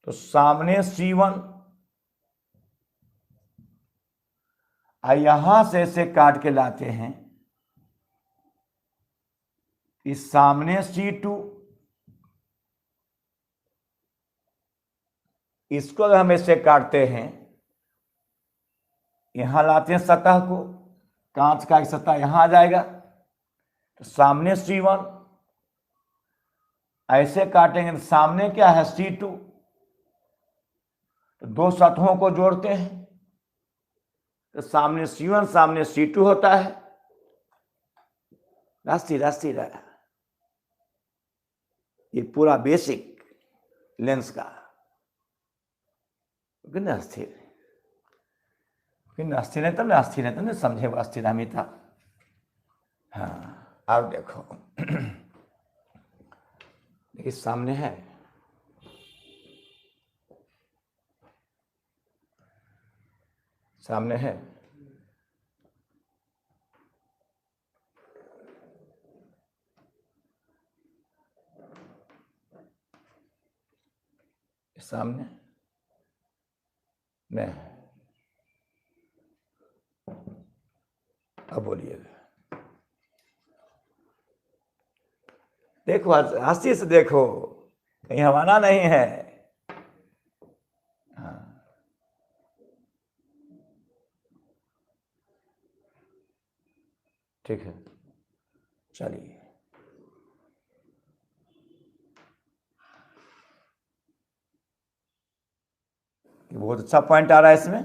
तो सामने C1, यहां से इसे काट के लाते हैं, इस सामने C2, इसको अगर हम इससे काटते हैं, यहां लाते हैं सतह को, कांच का एक सतह यहां आ जाएगा, तो सामने C1, ऐसे काटेंगे तो सामने क्या है C2, तो दो सतहों को जोड़ते हैं, तो सामने C1 सामने C2 होता है। रास्ती रहा ये पूरा बेसिक लेंस का। अस्थिर अस्थिर है, तब अस्थिर है, तब समझे अस्थिर था। हाँ, अब देखो, इस सामने है, सामने है, सामने नहीं। अब बोलिएगा, देखो हंसी से देखो, कहीं हवाना नहीं है। हाँ, ठीक है, चलिए। बहुत अच्छा पॉइंट आ रहा है इसमें।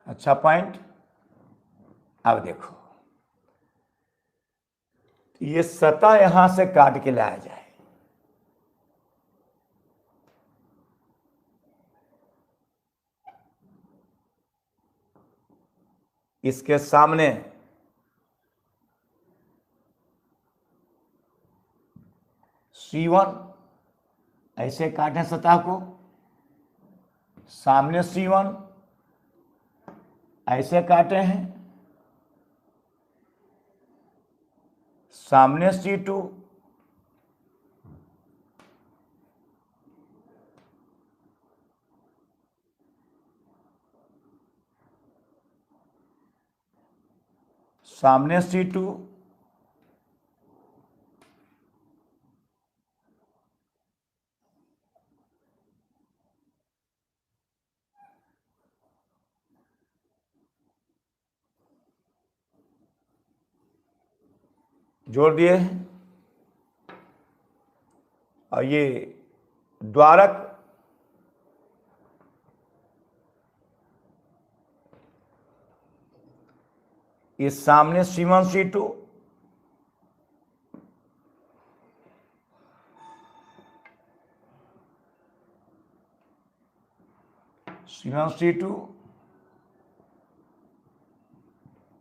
अच्छा पॉइंट। अब देखो, ये सतह यहां से काट के लाया जाए, इसके सामने C1, ऐसे काटें सतह को, सामने C1, ऐसे काटे हैं, सामने C2, सामने C2, जोड़ दिए, और ये द्वारक इस सामने C1 C2, C1 C2,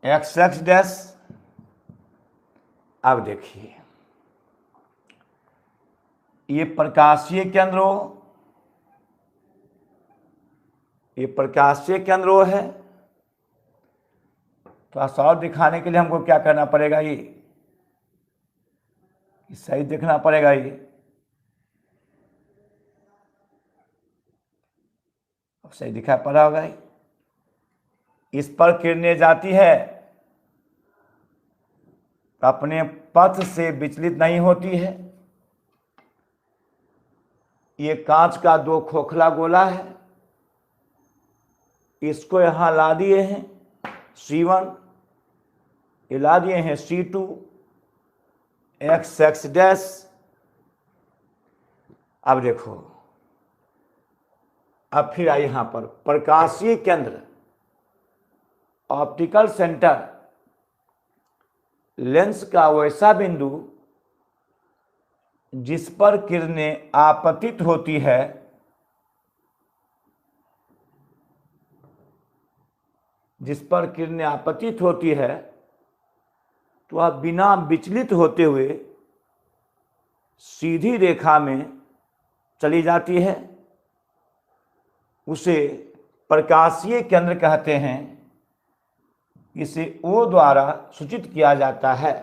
XX dash. अब देखिए, ये प्रकाशीय केंद्र हो, ये प्रकाशीय केंद्र हो है। थोड़ा सा और दिखाने के लिए हमको क्या करना पड़ेगा, ये सही देखना पड़ेगा ये। सही दिखाई पड़ा होगा ये। इस पर किरणें जाती है, अपने पथ से विचलित नहीं होती है। ये कांच का दो खोखला गोला है, इसको यहां ला दिए हैं C1, ये ला दिए हैं C2, x डैश। अब देखो, अब फिर आइए यहां पर प्रकाशीय केंद्र, ऑप्टिकल सेंटर, लेंस का वैसा बिंदु जिस पर किरणें आपतित होती है, जिस पर किरणें आपतित होती है तो वह बिना विचलित होते हुए सीधी रेखा में चली जाती है, उसे प्रकाशीय केंद्र कहते हैं। इसे O द्वारा सूचित किया जाता है,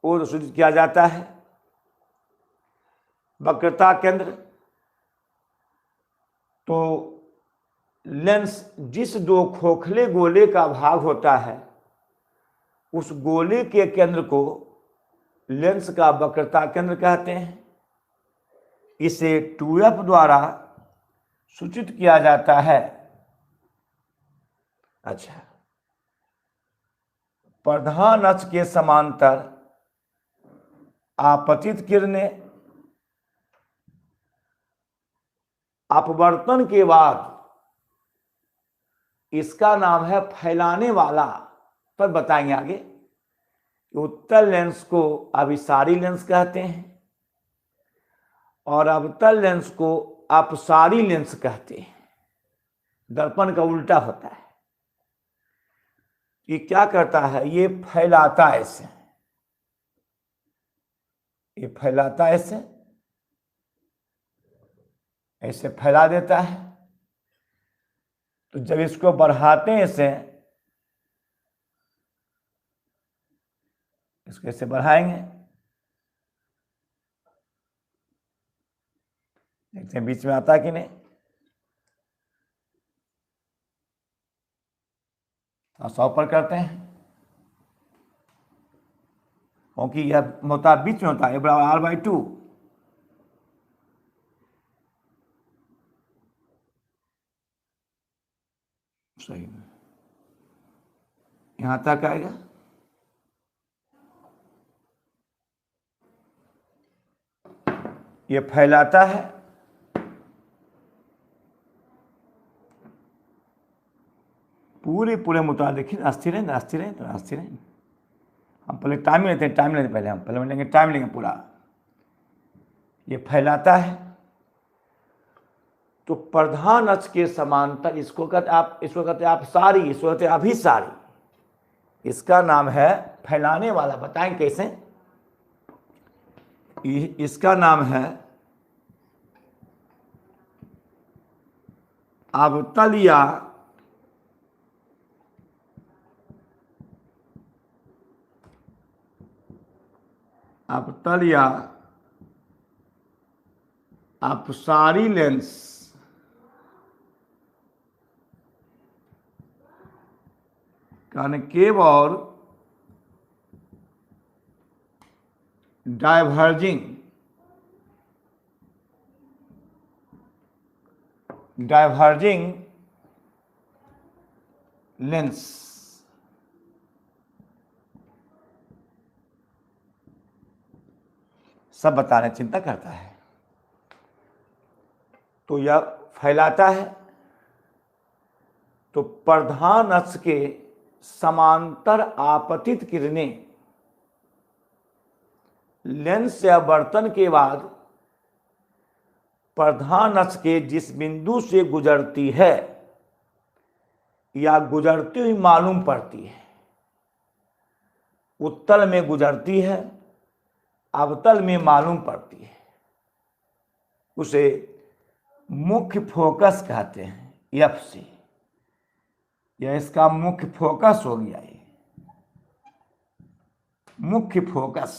O सूचित किया जाता है। वक्रता केंद्र, तो लेंस जिस दो खोखले गोले का भाग होता है, उस गोले के केंद्र को लेंस का वक्रता केंद्र कहते हैं। इसे 2F द्वारा सूचित किया जाता है। अच्छा, प्रधान अक्ष के समांतर आपतित किरणें अपवर्तन के बाद, इसका नाम है फैलाने वाला, पर बताएंगे आगे। उत्तल लेंस को अभिसारी लेंस कहते हैं और अवतल लेंस को अपसारी लेंस कहते हैं। दर्पण का उल्टा होता है। ये क्या करता है, ये फैलाता है ऐसे, ये फैलाता है ऐसे, ऐसे फैला देता है। तो जब इसको बढ़ाते हैं ऐसे, इसको ऐसे बढ़ाएंगे, देखते हैं बीच में आता है कि नहीं। 100 पर करते हैं, क्योंकि यह होता बीच में होता है, बराबर R/2। सही, यहां तक आएगा। ये फैलाता है, पूरे मुताबिक देखिए, अस्थिर है ना, अस्थिर है तो अस्थिर है। हम पहले टाइम लेते हैं, टाइम लेते पहले हम पहले लेंगे, टाइम लेंगे पूरा। ये फैलाता है, तो प्रधान अक्ष के समांतर, इसको कहते आप, इसको कहते हैं अपसारी, इसको कहते हैं अभिसारी। इसका नाम है फैलाने वाला। बताएं कैसे? इसका नाम है अवतल या अपसारी लेंस। कॉनकेव और डाइवर्जिंग लेंस। सब बताने चिंता करता है। तो यह फैलाता है, तो प्रधान अक्ष के समांतर आपतित किरणें लेंस से अपवर्तन के बाद प्रधान अक्ष के जिस बिंदु से गुजरती है या गुजरती हुई मालूम पड़ती है, उत्तल में गुजरती है, अवतल में मालूम पड़ती है, उसे मुख्य फोकस कहते हैं। F से यह इसका मुख्य फोकस हो गया। मुख्य फोकस।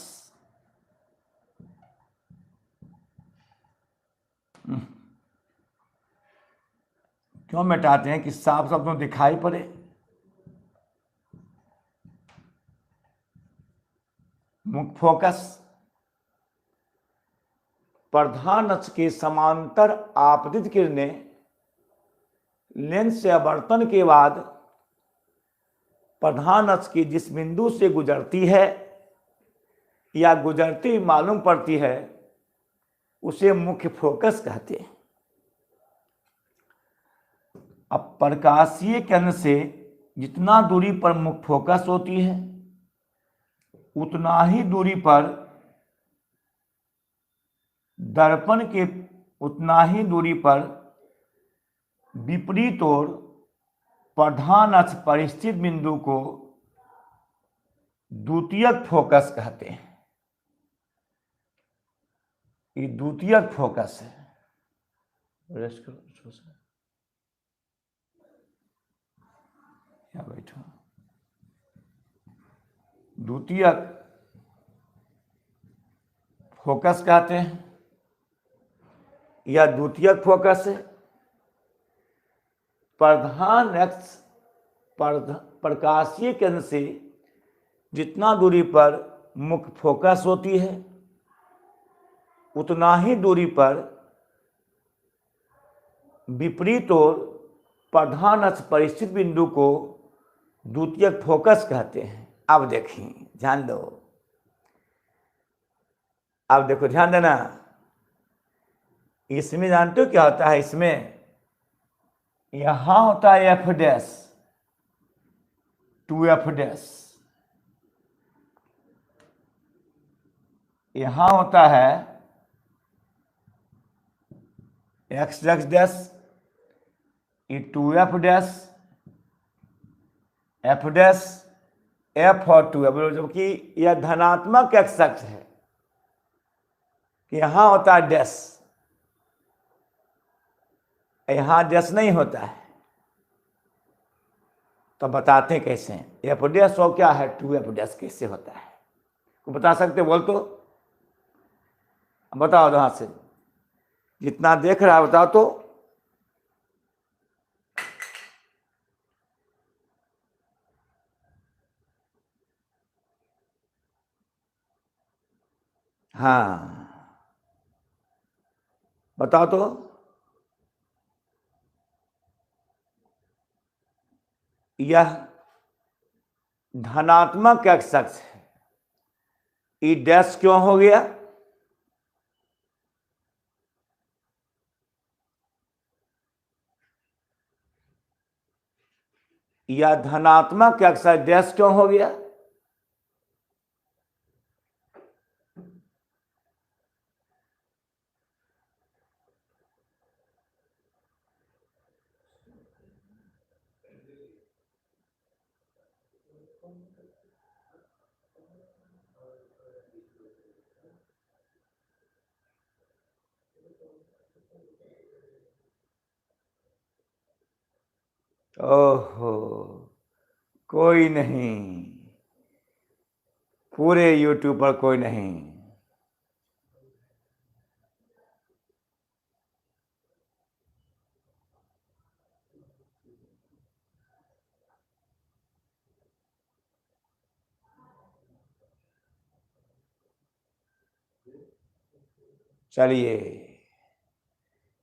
क्यों मिटाते हैं कि साफ शब्दों दिखाई पड़े। मुख्य फोकस प्रधान अक्ष के समांतर आपतित किरणें लेंस से आवर्तन के बाद प्रधान अक्ष की जिस बिंदु से गुजरती है या गुजरती मालूम पड़ती है उसे मुख्य फोकस कहते हैं। अब प्रकाशीय किरण से जितना दूरी पर मुख्य फोकस होती है उतना ही दूरी पर दर्पण के उतना ही दूरी पर विपरीत ओर प्रधान अक्ष पर स्थित बिंदु को द्वितीयक फोकस कहते हैं। ये द्वितीयक फोकस है। या बैठो। द्वितीयक फोकस कहते हैं या द्वितीयक फोकस है प्रधान अक्ष प्रकाशीय किरण से जितना दूरी पर मुख्य फोकस होती है उतना ही दूरी पर विपरीत ओर प्रधान अक्ष पर स्थित बिंदु को द्वितीयक फोकस कहते हैं। अब देखिए, ध्यान दो। अब देखो, ध्यान देना। इसमें जानते हो क्या होता है? इसमें यहां होता है एफ डैश, 2f डैश। यहां होता है एक्स डैश डैश, ये 2f dash, F dash, F और 2f, जबकि यह धनात्मक एक्स अक्ष है कि यहां होता है डैश, यहां डैश नहीं होता है। तो बताते हैं कैसे हैं। एफ डैश और क्या है 2f डैश कैसे होता है, को बता सकते? बोल तो बताओ, यहां से जितना देख रहा है बताओ तो। हाँ, बताओ तो। यह धनात्मक एक्स अक्ष है। ई डैश क्यों हो गया? यह धनात्मक एक्स अक्ष डैश क्यों हो गया? ओहो, कोई नहीं, पूरे YouTube पर कोई नहीं। चलिए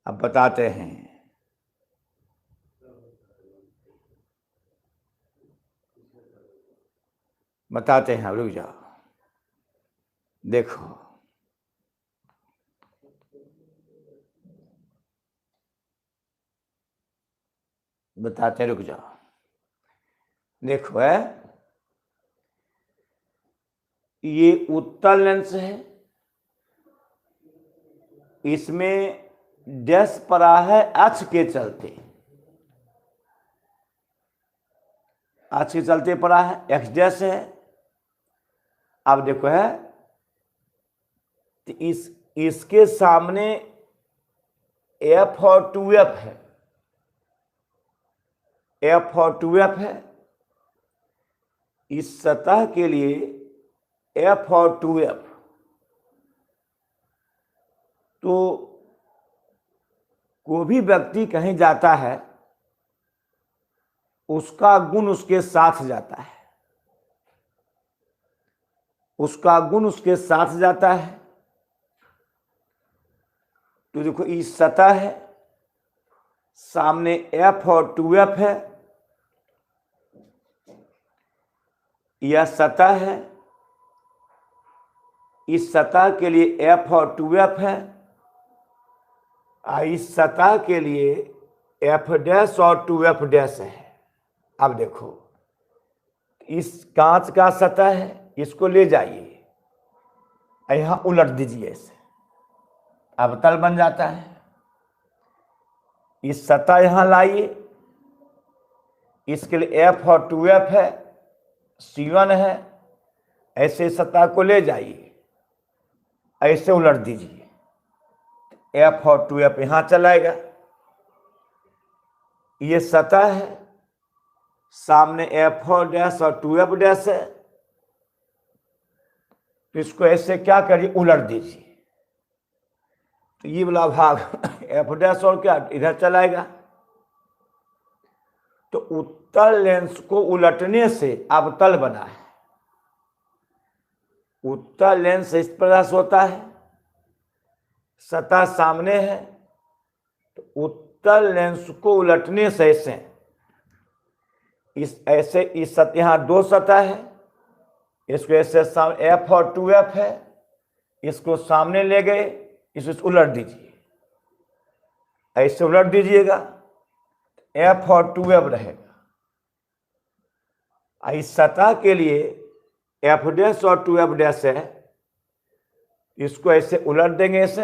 अब बताते हैं। बताते हैं, रुक जाओ, देखो। बताते हैं, रुक जाओ, देखो। है ये उत्तल लेंस है, इसमें डैश पड़ा है अक्ष के चलते, अक्ष के चलते पड़ा है, एक्स डैश है। अब देखो, है तो इसके सामने एफ और 2f है, एफ और 2f है। इस सतह के लिए F और 2F, तो कोई भी व्यक्ति कहीं जाता है उसका गुण उसके साथ जाता है, उसका गुण उसके साथ जाता है। तो देखो ये सतह है, सामने F और 2F है, यह सतह है, इस सतह के लिए F और 2F है, इस सतह के लिए F डैश और 2F डैश है। अब देखो इस कांच का सतह है, इसको ले जाइए, यहां उलट दीजिए इसे, अवतल बन जाता है। इस सतह यहां लाइए, इसके लिए F और 2F है, C1 है, ऐसे सतह को ले जाइए, ऐसे उलट दीजिए, F और 2F यहां चलाएगा। ये सतह है, सामने F और डैश और 2F डैश है, तो इसको ऐसे क्या करिए, उलट दीजिए। तो ये वाला भाग F डैश और क्या इधर चलाएगा। तो उत्तल लेंस को उलटने से अवतल बना है। उत्तल लेंस इस प्रकार से होता है, सतह सामने है, तो उत्तल लेंस को उलटने से ऐसे इस सतह, यहां दो सतह है, इसको ऐसे सामने F और 2F है, इसको सामने ले गए, इसको उलट दीजिए, ऐसे उलट दीजिएगा, F और 2F रहेगा। इस सतह के लिए F डैश और 2F डैश है, इसको ऐसे उलट देंगे, ऐसे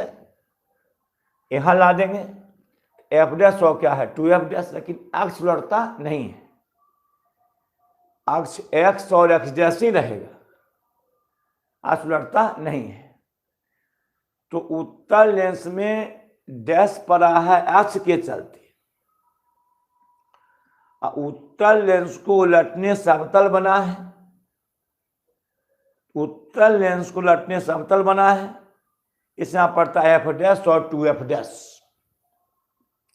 यहां ला देंगे, F डैश और क्या है 2F डैश, लेकिन अक्ष उलटता नहीं है, अक्ष X और X डैश ही रहेगा, अक्ष उलटता नहीं है। तो उत्तल लेंस में डैश पड़ा है अक्ष के चलते, उत्तल लेंस को उलटने से अवतल बना है, उत्तल लेंस को उलटने से अवतल बना है, इसे यहां पड़ता है F डैश और 2F डैश।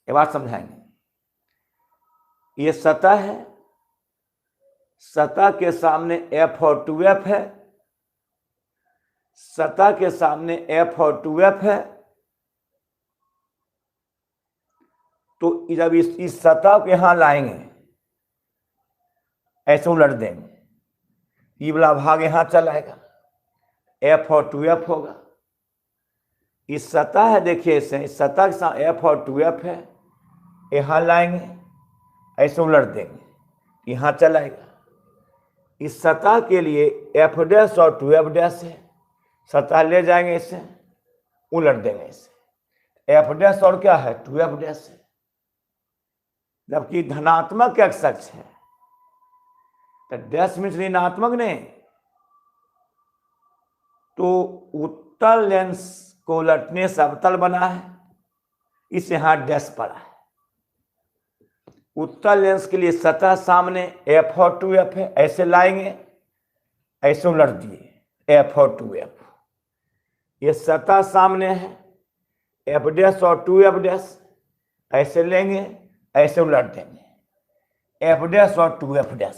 ये बात समझाएंगे। ये सतह है, सतह के सामने F और 2F है, सतह के सामने F और 2F है। तो जब इस सतह को यहां लाएंगे, ऐसे उलट देंगे, ये वाला भाग यहां चलाएगा, F और 2F होगा। इस सतह है, देखिए इसे, इस सतह के साथ F और 2F है, यहां लाएंगे, ऐसे उलट देंगे, यहां चलाएगा। इस सतह के लिए F डैश और 2F डैश है, सतह ले जाएंगे, इसे उलट देंगे, इसे F डैश और क्या है 2F डैश है, जबकि धनात्मक एक्स अक्ष है, तो डैश में ऋणात्मक नहीं। तो उत्तल लेंस को उलटने से अवतल बना है, इसे यहां डैश पड़ा है। उत्तल लेंस के लिए सतह सामने F और 2F है, ऐसे लाएंगे, ऐसे उलट दिए F और 2F। ये सतह सामने है, F डैश और 2F डैश, ऐसे लेंगे, ऐसे उलट देंगे, F डैश और 2F डैश,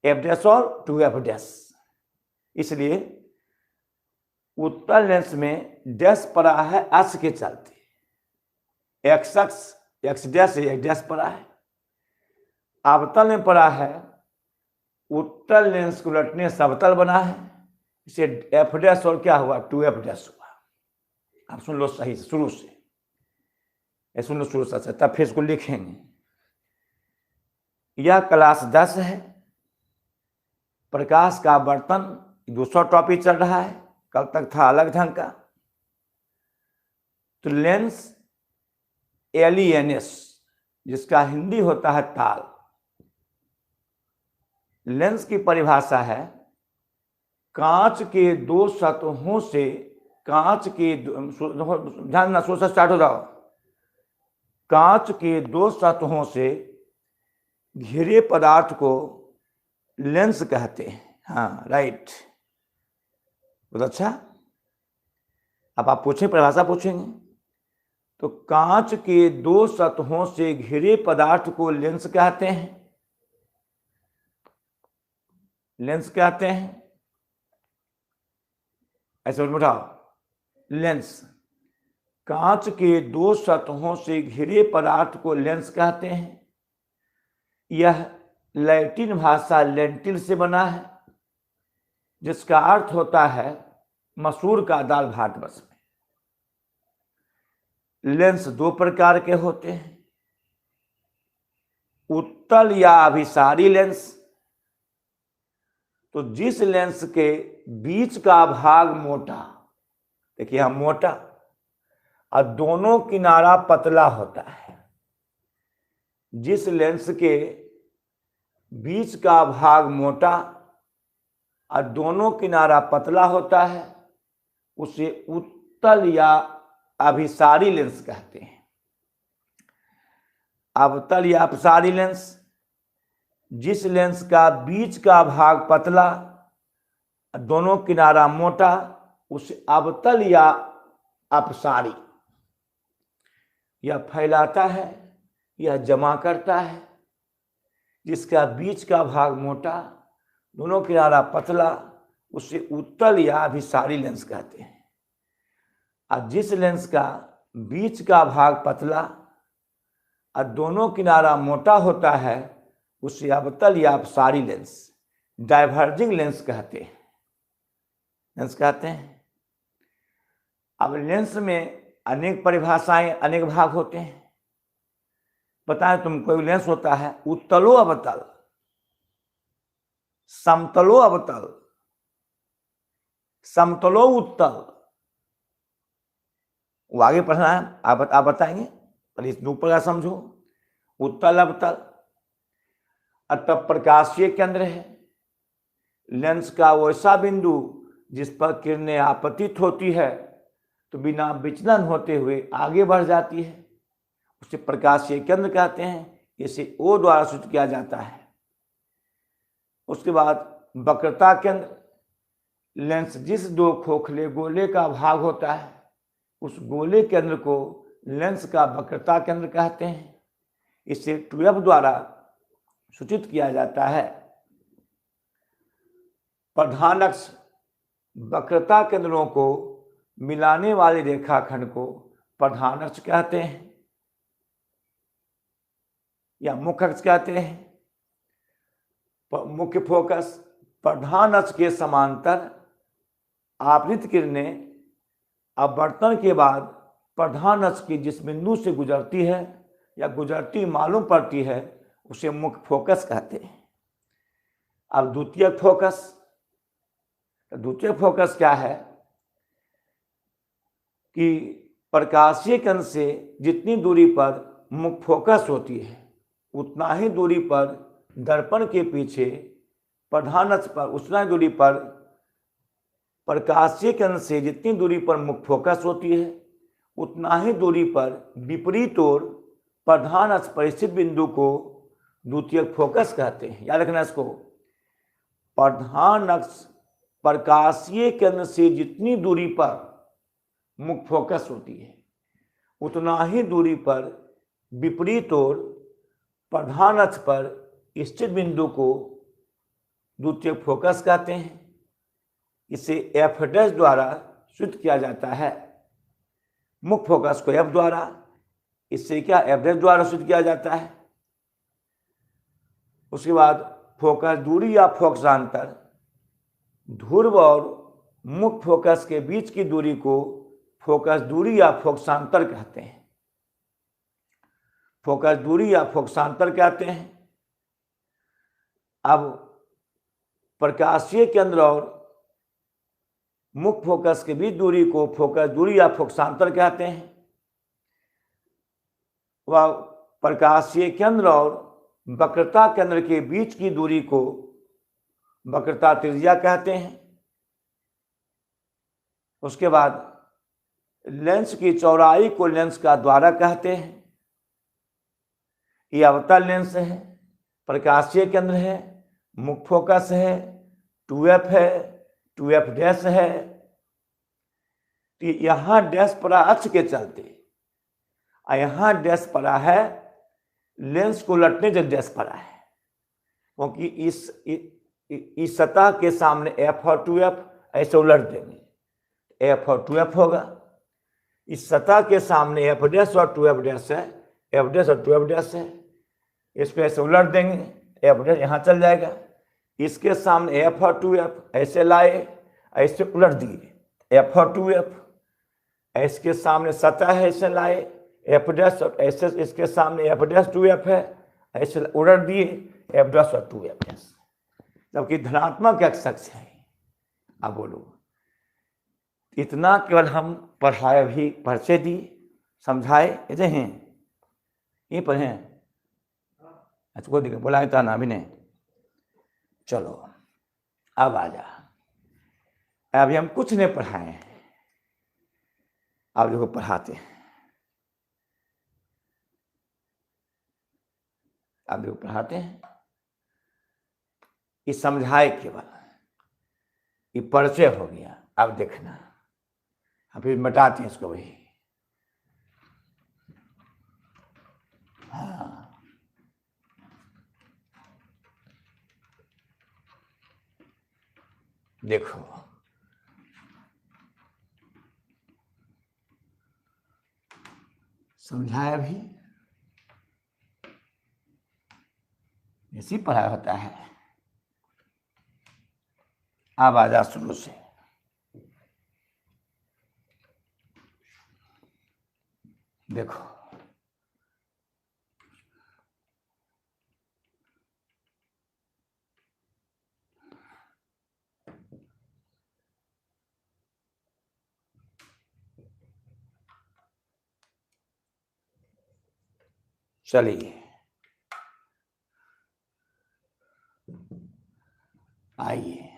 F डैश और 2F डैश। इसलिए उत्तल लेंस में डैश पड़ा है अक्ष के चलते, एक्स अक्ष एक्स डैश एक डैश पड़ा है। अवतल में पड़ा है, उत्तल लेंस को उलटने से अवतल बना है, इसे F डैश और क्या हुआ 2F डैश हुआ। आप सुन लो सही से, शुरू से सुन लो, शुरू से, तब फिर इसको लिखेंगे। यह क्लास 10 है, प्रकाश का बर्तन, दूसरा टॉपिक चल रहा है, कल तक था अलग ढंग का। तो लेंस एलियनेस, जिसका हिंदी होता है ताल। लेंस की परिभाषा है, कांच के दो सतहों से, कांच के ध्यान ना, सोच स्टार्ट हो जाओ, कांच के दो सतहों से घिरे पदार्थ को लेंस कहते हैं। हाँ, राइट, बहुत अच्छा। अब आप पूछें, परिभाषा पूछेंगे तो कांच के दो सतहों से घिरे पदार्थ को लेंस कहते हैं। लेंस कहते हैं, ऐसे उठाओ, लेंस। कांच के दो सतहों से घिरे पदार्थ को लेंस कहते हैं। यह लैटिन भाषा लेंटिल से बना है, जिसका अर्थ होता है मसूर का दाल भात। बस में लेंस दो प्रकार के होते हैं, उत्तल या अभिसारी लेंस। तो जिस लेंस के बीच का भाग मोटा, देखिए यहां मोटा, और दोनों किनारा पतला होता है, जिस लेंस के बीच का भाग मोटा और दोनों किनारा पतला होता है, उसे उत्तल या अभिसारी लेंस कहते हैं। अवतल या अपसारी लेंस, जिस लेंस का बीच का भाग पतला, दोनों किनारा मोटा, उसे अवतल या अपसारी। यह फैलाता है, यह जमा करता है। जिसका बीच का भाग मोटा, दोनों किनारा पतला, उसे उत्तल या अभिसारी लेंस कहते हैं। और जिस लेंस का बीच का भाग पतला और दोनों किनारा मोटा होता है, उसे अवतल या अपसारी लेंस, डाइवर्जिंग लेंस कहते हैं। लेंस कहते हैं। अब लेंस में अनेक परिभाषाएं, अनेक भाग होते हैं। पता है तुमको, लेंस होता है उत्तलो अवतल, समतलो अवतल, समतलो उत्तल। वो आगे पढ़ना है, आप बताएंगे, पर इस दो प्रकार समझो, उत्तल अवतल। तब प्रकाशीय केंद्र है लेंस का वैसा बिंदु जिस पर किरणें आपतित होती है तो बिना विचलन होते हुए आगे बढ़ जाती है, उसे प्रकाशीय केंद्र कहते हैं। इसे ओ द्वारा सूचित किया जाता है। उसके बाद वक्रता केंद्र, लेंस जिस दो खोखले गोले का भाग होता है, उस गोले केंद्र को लेंस का वक्रता केंद्र कहते हैं। इसे 2F द्वारा सूचित किया जाता है। प्रधान अक्ष, वक्रता केंद्रों को मिलाने वाले रेखाखंड को प्रधान अक्ष कहते हैं या मुख्य अक्ष कहते हैं। मुख्य फोकस, प्रधान अक्ष के समांतर आपतित किरणें अपवर्तन के बाद प्रधान अक्ष की जिस बिंदु से गुजरती है या गुजरती मालूम पड़ती है, उसे मुख्य फोकस कहते हैं। अब द्वितीयक फोकस, द्वितीयक फोकस क्या है कि प्रकाशीय केंद्र से जितनी दूरी पर मुख्य फोकस होती है, उतना ही दूरी पर दर्पण के पीछे प्रधान अक्ष पर, उतना ही दूरी पर प्रकाशीय केंद्र से जितनी दूरी पर मुख्य फोकस होती है, उतना ही दूरी पर विपरीत ओर प्रधान अक्ष पर स्थित बिंदु को द्वितीयक फोकस कहते हैं। याद रखना इसको। प्रधान अक्ष प्रकाशीय केंद्र से जितनी दूरी पर मुख्य फोकस होती है, उतना ही दूरी पर विपरीत ओर प्रधान अक्ष पर स्थित बिंदु को द्वितीयक फोकस कहते हैं। इसे F' द्वारा सूचित किया जाता है। मुख्य फोकस को F द्वारा, इससे क्या F' द्वारा सूचित किया जाता है। उसके बाद फोकस दूरी या फोकसांतर, ध्रुव और मुख्य फोकस के बीच की दूरी को फोकस दूरी या फोकसांतर कहते हैं। फोकस दूरी या फोकसांतर कहते हैं। अब प्रकाशीय केंद्र और मुख्य फोकस के बीच दूरी को फोकस दूरी या फोकसांतर कहते हैं। वह प्रकाशीय केंद्र और वक्रता केंद्र के बीच की दूरी को वक्रता त्रिज्या कहते हैं। उसके बाद लेंस की चौड़ाई को लेंस का द्वारक कहते हैं। यह अवतल लेंस है, प्रकाशीय केंद्र है, मुख्य फोकस है, 2f है, 2f डैश है, तो यहां डैश पड़ा अक्ष के चलते, और यहां डैश पड़ा है लेंस को उलटने जो डैश पड़ा है, क्योंकि इस सतह के सामने f और 2f ऐसे उलट देंगे, f और 2f होगा। इस सतह के सामने f डैश और 2f डैश है, f डैश और 2f डैश है, इसको ऐसे उलट देंगे, f डैश यहाँ चल जाएगा। इसके सामने f और 2f ऐसे लाए, ऐसे उलट दिए, f और 2f, इसके सामने सतह है, ऐसे लाए, f डैश और ऐसे इसके सामने f डैश 2f है, ऐसे उलट दिए, f डैश और 2f डैश, जबकि धनात्मक x अक्ष है। अब बोलो, इतना केवल हम पढ़ाए, भी परिचय दिए, समझाए, ऐसे हैं ये पढ़े, अच्छा कोई दिक्कत बोला था ना अभी नहीं। चलो अब आ जा, अभी हम कुछ नहीं पढ़ाए हैं, अब देखो पढ़ाते हैं, अब देखो पढ़ाते हैं, ये समझाए केवल, ये परिचय हो गया। अब देखना, अब फिर मिटाते हैं इसको वही। हाँ देखो, समझाया भी, ऐसी पढ़ाई होता है। अब आ जा शुरू से, देखो चलिए आइए,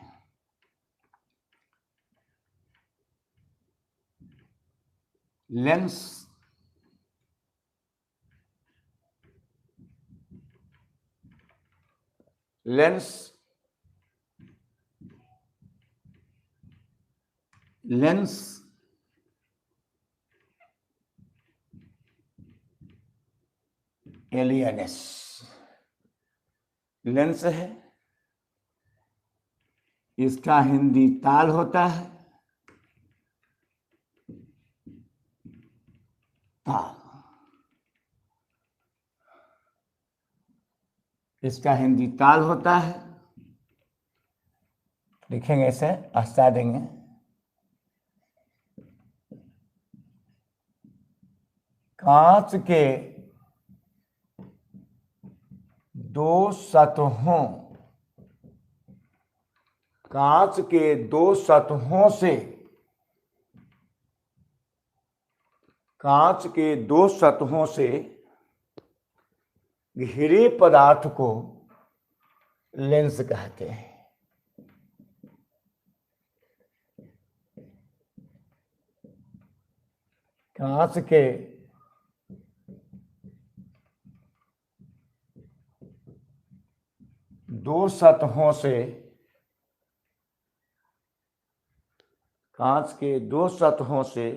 लेंस लेंस लेंस एलियनेस लेंस है, इसका हिंदी ताल होता है, ताल, इसका हिंदी ताल होता है। लिखेंगे इसे, हटा देंगे, कांच के दो सतहों, कांच के दो सतहों से, कांच के दो सतहों से घिरे पदार्थ को लेंस कहते हैं। कांच के दो सतहों से, कांच के दो सतहों से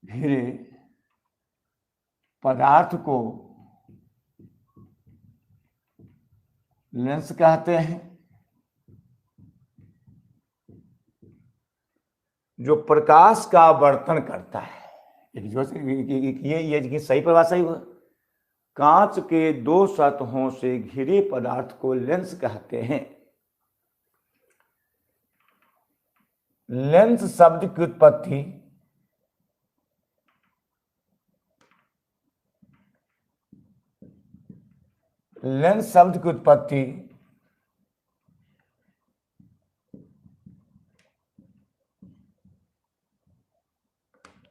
घिरे पदार्थ को लेंस कहते हैं। जो प्रकाश का आवर्तन करता है, ये सही परिभाषा ही हुआ, कांच के दो सतहों से घिरे पदार्थ को लेंस कहते हैं। लेंस शब्द की उत्पत्ति लेंस शब्द की उत्पत्ति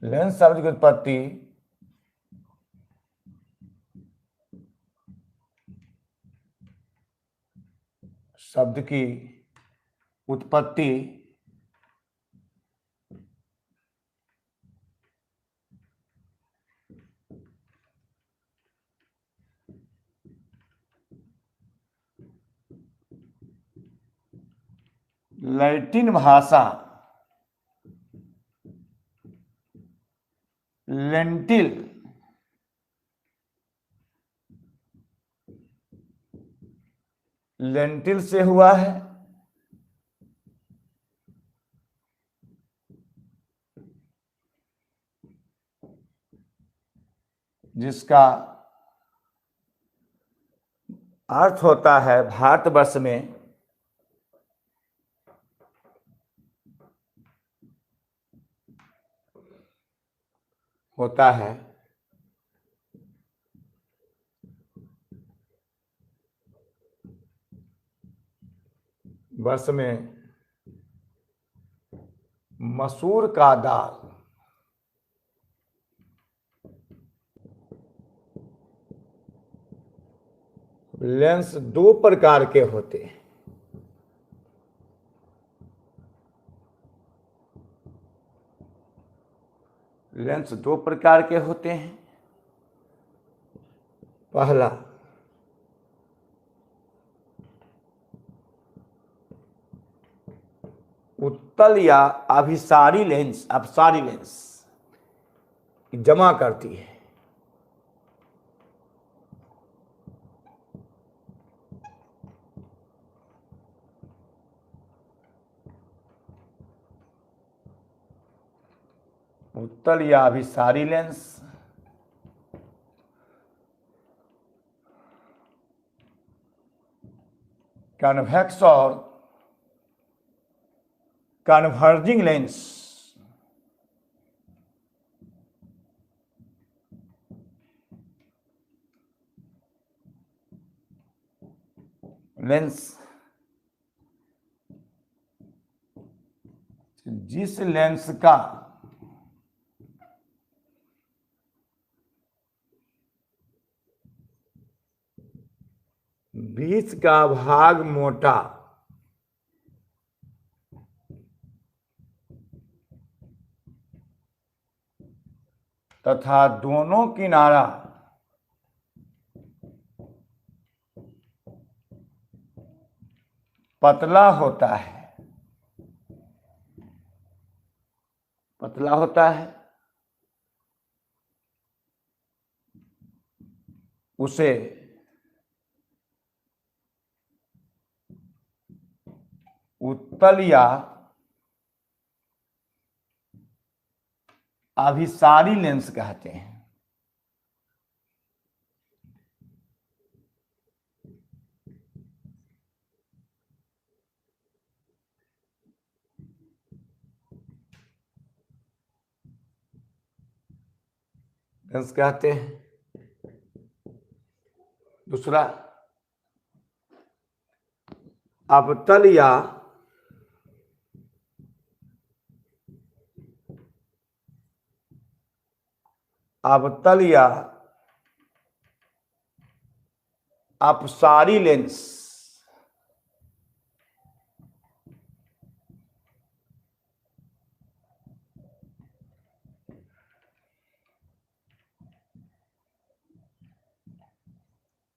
लेंस शब्द की उत्पत्ति शब्द की उत्पत्ति लैटिन भाषा लेंटिल लेंटिल से हुआ है। जिसका अर्थ होता है भारतवर्ष में होता है वर्ष में मसूर का दाल। लेंस दो प्रकार के होते हैं। लेंस दो प्रकार के होते हैं। पहला उत्तल या अभिसारी लेंस, अपसारी लेंस जमा करती है। उत्तल या अभिसारी लेंस कन्वेक्स और कन्वर्जिंग लेंस लेंस जिस लेंस का बीच का भाग मोटा तथा दोनों किनारा पतला होता है, पतला होता है, उसे उत्तल या अभिसारी लेंस कहते हैं। लेंस कहते हैं। दूसरा अवतल या अवतल या अपसारी लेंस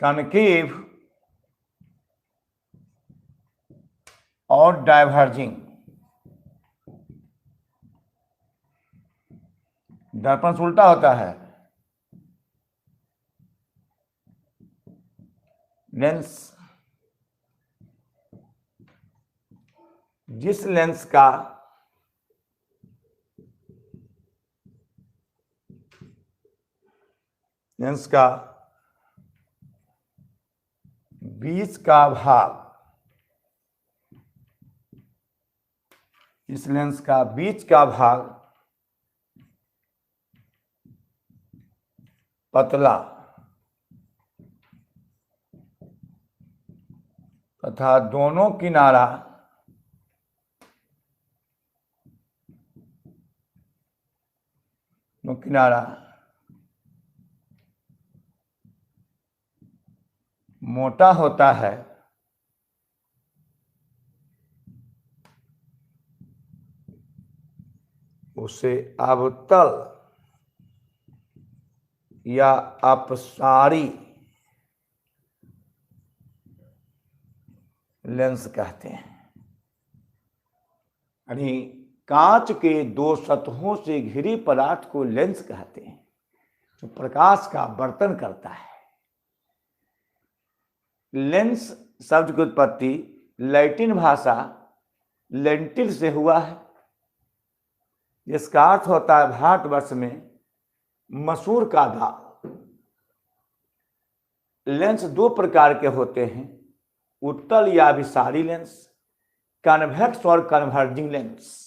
कनकेव और डाइवर्जिंग। दर्पण से उल्टा होता है। लेंस जिस लेंस का बीच का भाग, इस लेंस का बीच का भाग पतला तथा दोनों किनारा मोटा होता है, उसे अवतल या अपसारी लेंस कहते हैं। यानी कांच के दो सतहों से घिरी पदार्थ को लेंस कहते हैं, जो प्रकाश का वर्तन करता है। लेंस शब्द की उत्पत्ति लैटिन भाषा लेंटिल से हुआ है, जिसका अर्थ होता है भारतवर्ष में मसूर का दाल। लेंस दो प्रकार के होते हैं, उत्तल या अभिसारी लेंस, कन्वेक्स और कन्वर्जिंग लेंस।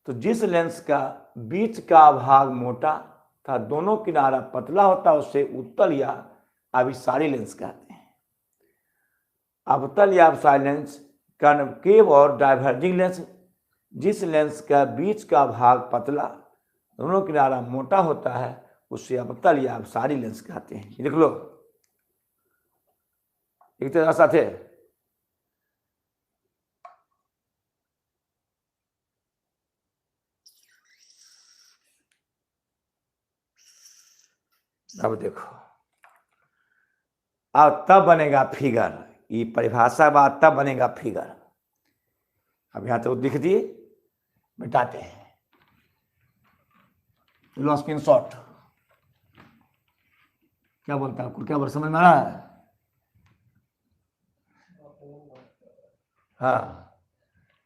तो जिस लेंस का बीच का भाग मोटा तथा दोनों किनारा पतला होता है उसे उत्तल या अभिसारी लेंस कहते हैं। अवतल या अभिसारी लेंस, कनकेव और डाइवर्जिंग लेंस, जिस लेंस का बीच का भाग पतला दोनों किनारा मोटा होता है उसे अवतल या अभिसारी लेंस कहते हैं। देख लो एक तरह साथ है। अब देखो, अब तब बनेगा फिगर, ये परिभाषा बात तब बनेगा फिगर। अब यहां तो दिख दिए, मिटाते हैं, लो स्क्रीन शॉट। क्या बोलता है, क्या बात समझ में आ रहा है? हाँ,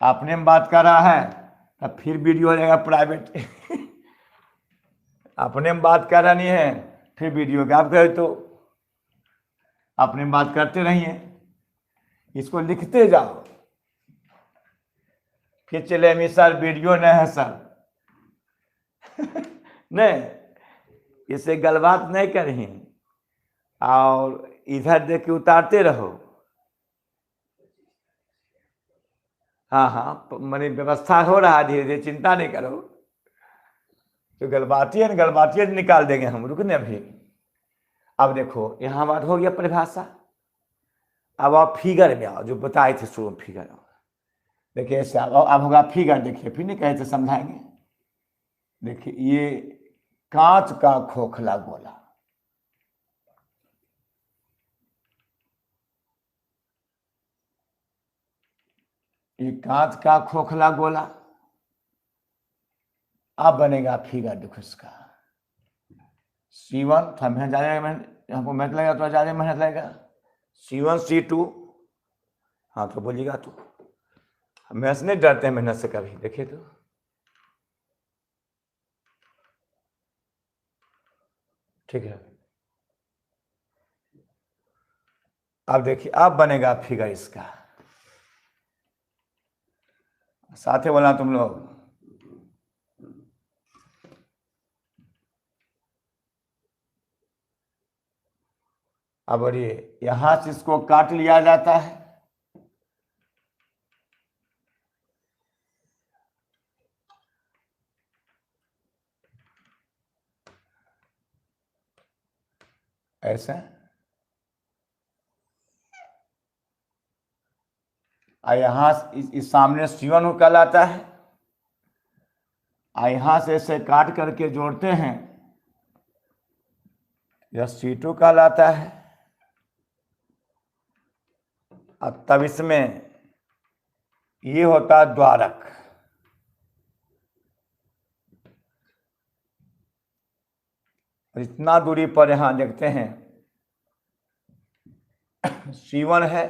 अपने में बात कर रहा है तब फिर वीडियो हो जाएगा प्राइवेट। अपने में बात कर रहा नहीं है फिर वीडियो क्या आप कहे, तो अपने में बात करते रहिए, इसको लिखते जाओ, फिर चले अमी सर वीडियो नहीं है सर। नहीं, इसे गलबात नहीं करें और इधर देख के उतारते रहो। हाँ हाँ, मैंने व्यवस्था हो रहा है धीरे धीरे, चिंता नहीं करो। तो गलबातियाँ निकाल देंगे हम, रुकने अभी। अब देखो यहाँ बात हो गया परिभाषा, अब आप फिगर में आओ, जो बताए थे शुरू में फिगर। देखिए ऐसे अब होगा फिगर, देखिए फिर नहीं कहे थे समझाएंगे। देखिए ये कांच का खोखला गोला, ये कांच का खोखला गोला। अब बनेगा फिगर, देखो इसका C1, थोड़ा मेहनत ज़्यादा, हमको मेहनत लगेगा, थोड़ा ज़्यादा मेहनत लगेगा। C1 C2, हाँ तो बोलिएगा, तो हम से नहीं डरते हैं मेहनत से कभी। देखिए तो ठीक है। अब देखिए अब बनेगा फिगर इसका, साथे बोला तुम लोग। अब ये यहां से इसको काट लिया जाता है, ऐसे, और यहां इस सामने C1 कहलाता है, और यहां से इसे काट करके जोड़ते हैं, यह C2 कहलाता है। अब तब इसमें ये होता है द्वारक, इतना दूरी पर यहां देखते हैं C1 है,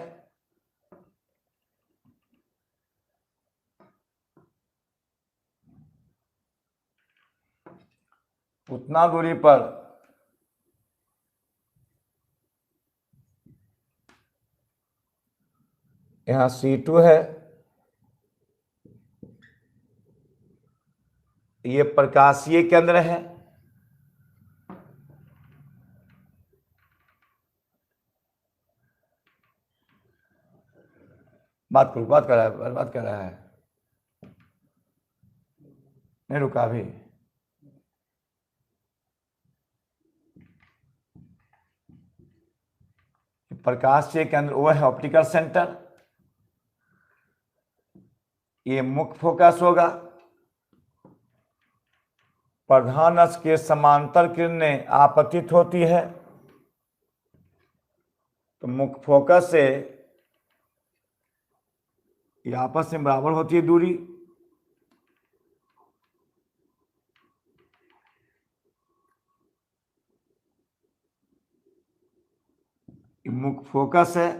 उतना दूरी पर यहां C2 है। ये प्रकाशीय केंद्र है, बात कर रहा है, नहीं रुका अभी। प्रकाशीय केंद्र वो है ऑप्टिकल सेंटर, ये मुख्य फोकस होगा। प्रधान अक्ष के समांतर किरणें आपतित होती है, तो मुख्य फोकस से ये आपस में बराबर होती है दूरी। ये मुख्य फोकस है,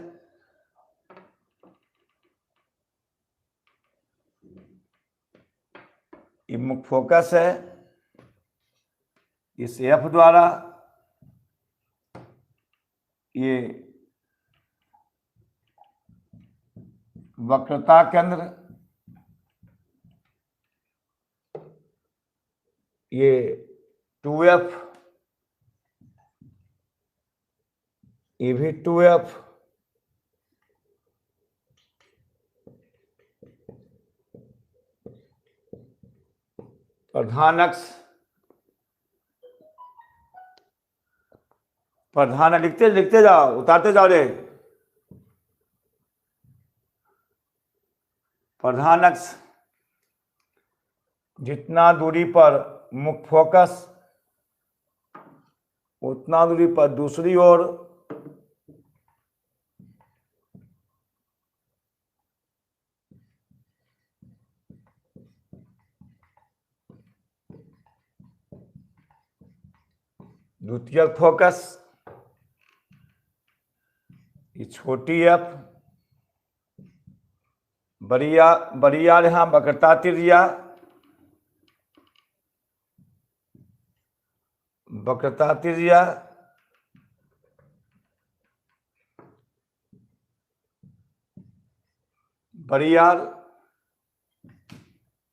ये मुख्य फोकस है। इस एफ द्वारा ये वक्रता केंद्र, ये 2F, ये भी 2F, प्रधान अक्ष, प्रधान लिखते लिखते जाओ, उतारते जाओ रे। प्रधान अक्ष जितना दूरी पर मुख्य फोकस, उतना दूरी पर दूसरी ओर द्वितीयक फोकस, ये छोटी एफ, बड़ी आर यहां वक्रता त्रिज्या, वक्रता त्रिज्या, बड़ी आर,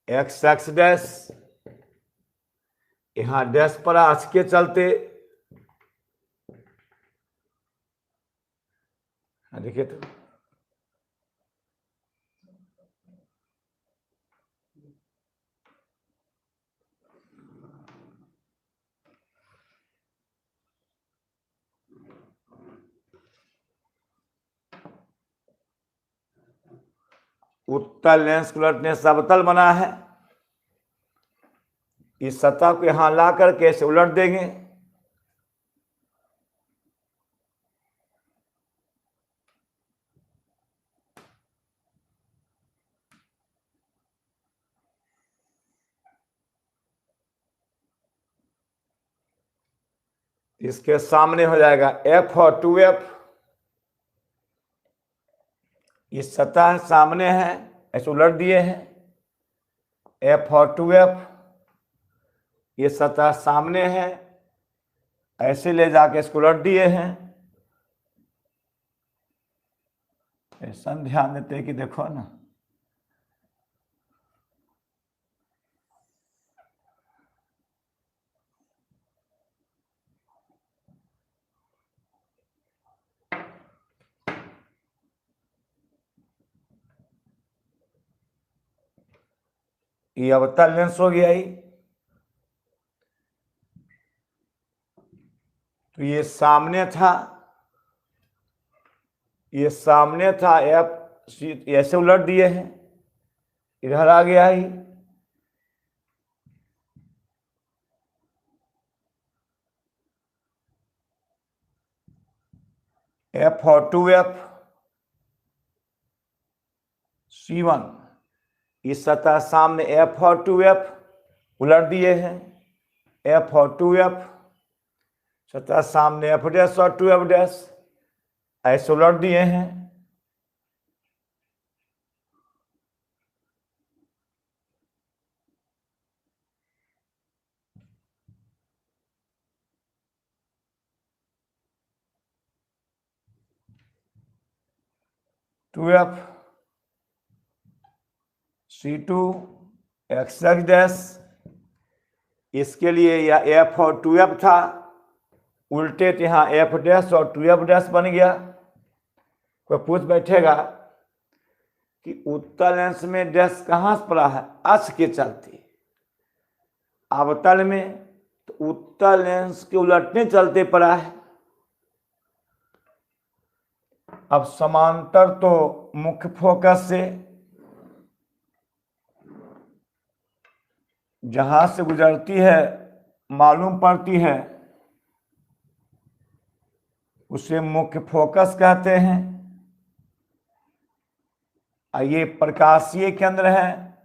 एक्स एक्स डैश, यहां डैश पर आज के चलते देखिए तो उत्तल लेंस को उलटने समतल बना है। इस सतह को यहां ला करके ऐसे उलट देंगे, इसके सामने हो जाएगा F और 2F। इस सतह सामने है, ऐसे उलट दिए हैं, F और 2F। ये सतह सामने है, ऐसे ले जाके इसको उलट दिए हैं। ऐसा ध्यान देते हैं कि देखो ना, ये अवतल लेंस हो गया ही। तो ये सामने था, ये सामने था, F ऐसे उलट दिए हैं, इधर आ गया ही। F और 2F, C1, इस सतह सामने F और 2F उलट दिए हैं, F और 2F, सतह सामने F डैश और 2F डैश ऐसे उलट दिए हैं। Two F, C2, X X dash, इसके लिए यह F और 2F था, उल्टे तो यहाँ F डैश और 2F डैश बन गया। कोई पूछ बैठेगा कि उत्तल लेंस में डैश कहाँ से पड़ा है? अक्ष के चलते। अवतल में तो उत्तल लेंस के उलटने चलते पड़ा है। अब समांतर तो मुख्य फोकस से जहां से गुजरती है मालूम पड़ती है, उसे मुख्य फोकस कहते हैं। ये प्रकाशीय केंद्र है,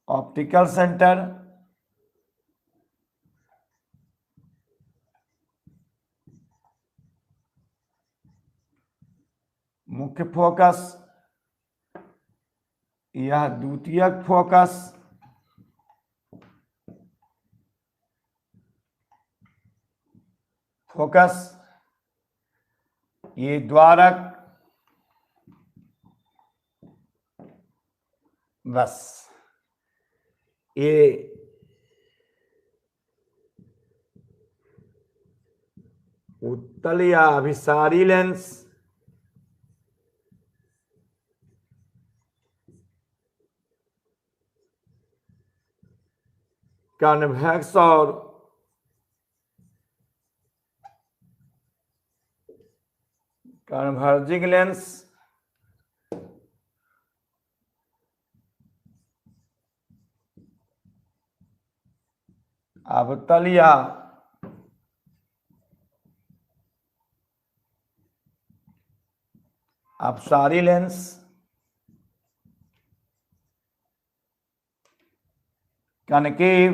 ऑप्टिकल सेंटर। मुख्य फोकस, यह द्वितीयक फोकस। फोकस, ये द्वारक। बस ये उत्तल या अभिसारी लेंस, कॉन्वेक्स और कन्वर्जिंग लेंस। अवतल या अपसारी लेंस, कनकेव,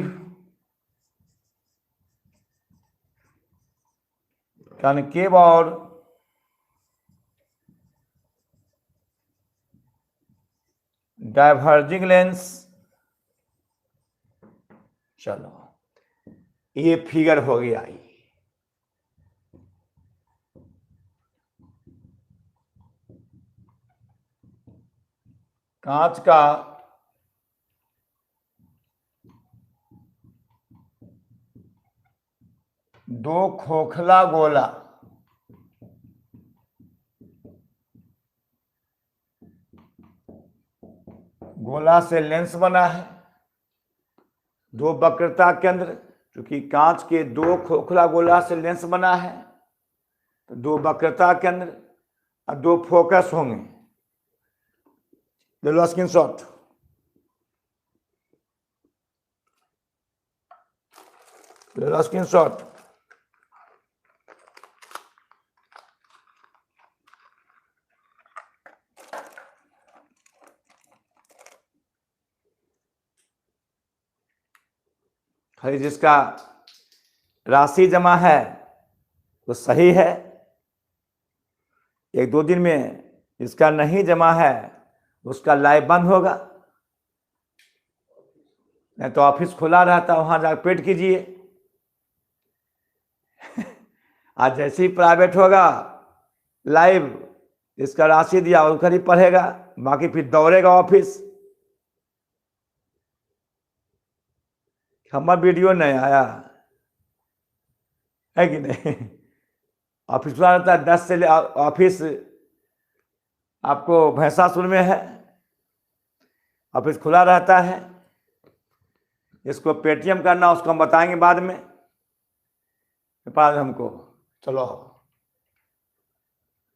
कनकेव और डाइवर्जिंग लेंस। चलो, ये फिगर हो गया। कांच का दो खोखला गोला, गोला से लेंस बना है। दो वक्रता केंद्र, क्योंकि कांच के दो खोखला गोला से लेंस बना है, तो दो वक्रता केंद्र और दो फोकस होंगे। ले लो स्क्रीनशॉट। ले लो स्क्रीनशॉट। खाली जिसका राशि जमा है तो सही है, एक दो दिन में जिसका नहीं जमा है उसका लाइव बंद होगा। नहीं तो ऑफिस खुला रहता, वहां जाकर पेड कीजिए। आज जैसे ही प्राइवेट होगा लाइव, इसका राशि दिया उसका ही पढ़ेगा, बाकी फिर दौड़ेगा ऑफिस। हमारा वीडियो नहीं आया है कि नहीं? ऑफिस खुला रहता है 10 से। ऑफिस आपको भैंसासुर में है, ऑफिस खुला रहता है। इसको पेटीएम करना उसको हम बताएंगे बाद में। हमको चलो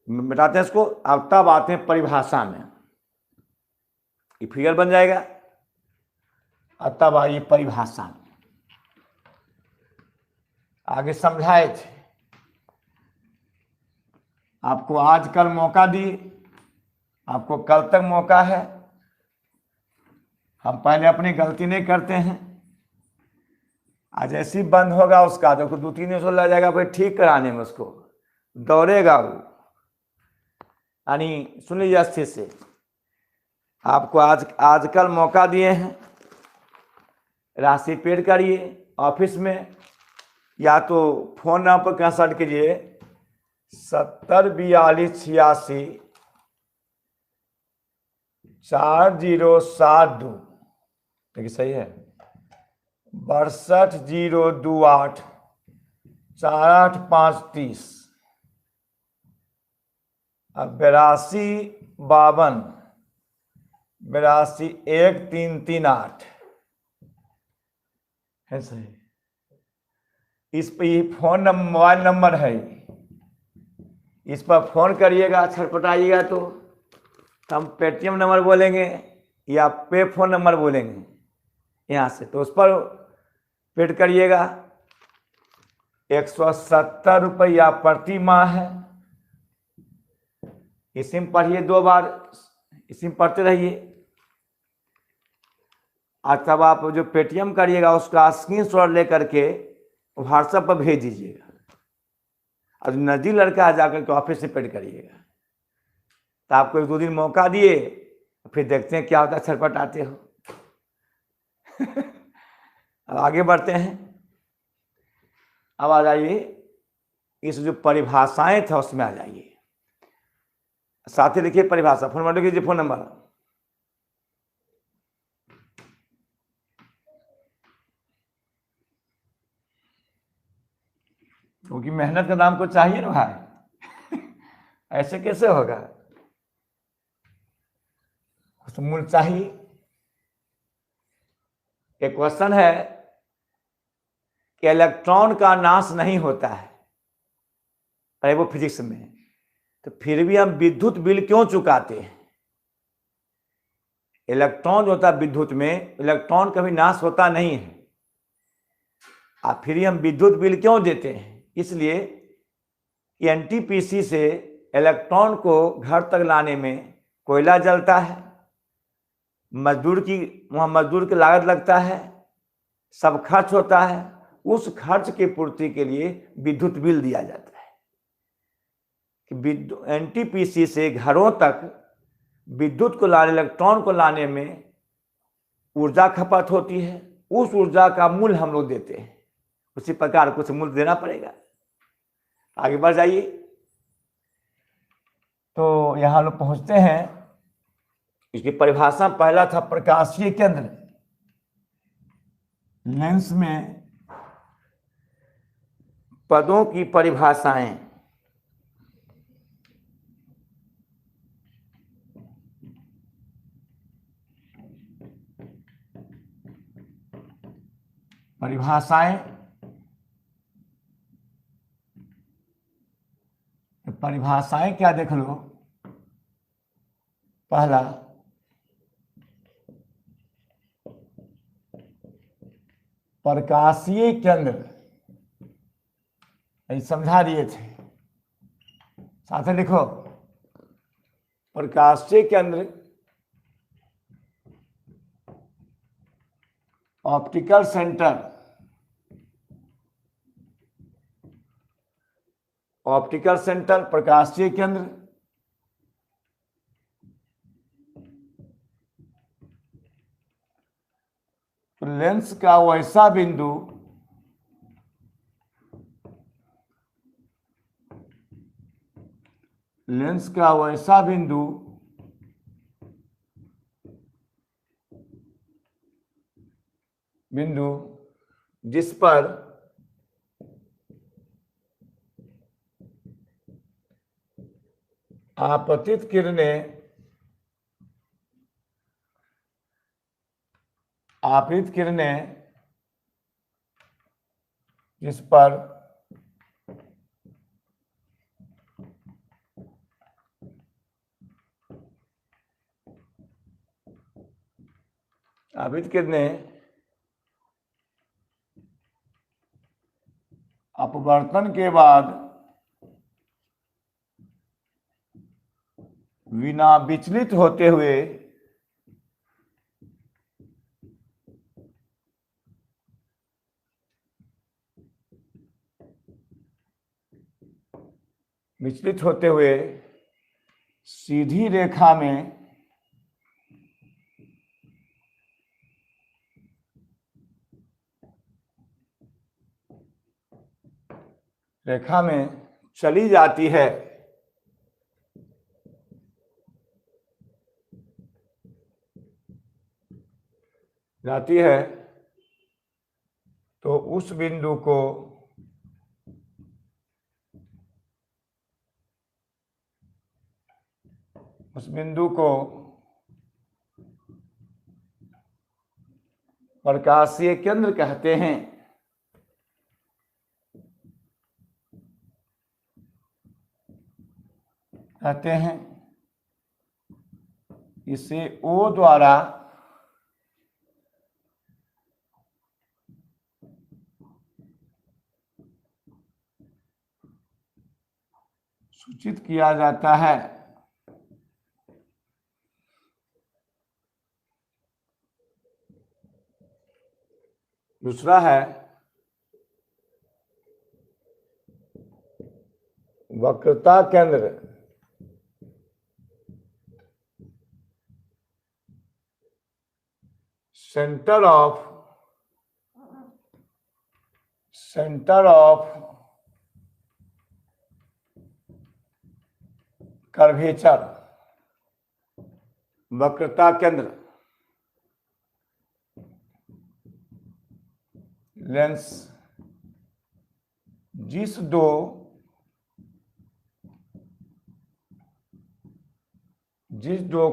मिटाते हैं इसको। अब तब आते हैं परिभाषा में, ये फिगर बन जाएगा। और तब आइए परिभाषा में। आगे समझाए थे आपको, आज कल मौका दिए, आपको कल तक मौका है। हम पहले अपनी गलती नहीं करते हैं। आज ऐसे ही बंद होगा उसका तो 2-3 दिन लग जाएगा भाई ठीक कराने में, उसको दौड़ेगा वो। यानी सुन लीजिए अच्छे से, आपको आजकल मौका दिए हैं, राशि पेड करिए ऑफिस में, या तो फोन नंबर पर कंसल्ट कीजिए 7042864072। देखिए सही है, 6202848530। अब 8252 है सही। इस पर ये फोन नंबर, मोबाइल नंबर है, इस पर फोन करिएगा, छटपटाइएगा तो हम पेटीएम नंबर बोलेंगे या पे फोन नंबर बोलेंगे यहाँ से, तो उस पर पेड करिएगा। 170 रुपया प्रति माह है, इसी में पढ़िए 2 बार, इसी में पढ़ते रहिए। और तब आप जो पेटीएम करिएगा उसका स्क्रीनशॉट लेकर के व्हाट्सएप पर भेज दीजिएगा, और नजदीक लड़का आ जाकर के ऑफिस से पेड करिएगा। तो आपको 1-2 दिन मौका दिए, फिर देखते हैं क्या होता है, छटपट आते हो। अब आगे बढ़ते हैं। अब आ जाइए इस जो परिभाषाएं थे उसमें आ जाइए। साथ ही लिखिए परिभाषा, फोन नंबर कीजिए, फोन नंबर। क्योंकि मेहनत का दाम को चाहिए ना भाई। ऐसे कैसे होगा, तो मूल चाहिए। एक क्वेश्चन है कि इलेक्ट्रॉन का नाश नहीं होता है, अरे वो फिजिक्स में, तो फिर भी हम विद्युत बिल क्यों चुकाते हैं? इलेक्ट्रॉन जो होता है विद्युत में, इलेक्ट्रॉन कभी नाश होता नहीं है, और फिर हम विद्युत बिल क्यों देते हैं? इसलिए एनटीपीसी से इलेक्ट्रॉन को घर तक लाने में कोयला जलता है, मजदूर की लागत लगता है, सब खर्च होता है। उस खर्च की पूर्ति के लिए विद्युत बिल दिया जाता है कि एनटीपीसी से घरों तक विद्युत को लाने, इलेक्ट्रॉन को लाने में ऊर्जा खपत होती है, उस ऊर्जा का मूल्य हम लोग देते हैं। उसी प्रकार कुछ मूल्य देना पड़ेगा। आगे बढ़ जाइए। तो यहां लोग पहुंचते हैं, इसकी परिभाषा पहला था प्रकाशीय केंद्र। लेंस में पदों की परिभाषाएं। परिभाषाएं क्या देख लो। पहला प्रकाशीय केंद्र, समझा दिए थे, साथ में लिखो। प्रकाशीय केंद्र ऑप्टिकल सेंटर, ऑप्टिकल सेंटर प्रकाशीय केंद्र। तो लेंस का वैसा बिंदु जिस पर आपतित किरणें जिस पर आपतित किरणें अपवर्तन के बाद बिना विचलित होते हुए सीधी रेखा में चली जाती है, तो उस बिंदु को प्रकाशीय केंद्र कहते हैं। इसे O द्वारा सूचित किया जाता है। दूसरा है वक्रता केंद्र, सेंटर ऑफ कर्वेचर, वक्रता केंद्र लेंस जिस दो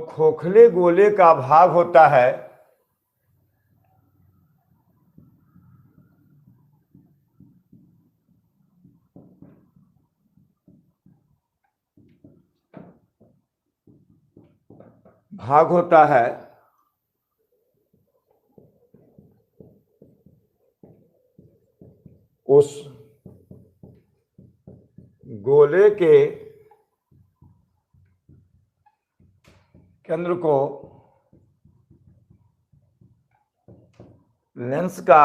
खोखले गोले का भाग होता है उस गोले के केंद्र को लेंस का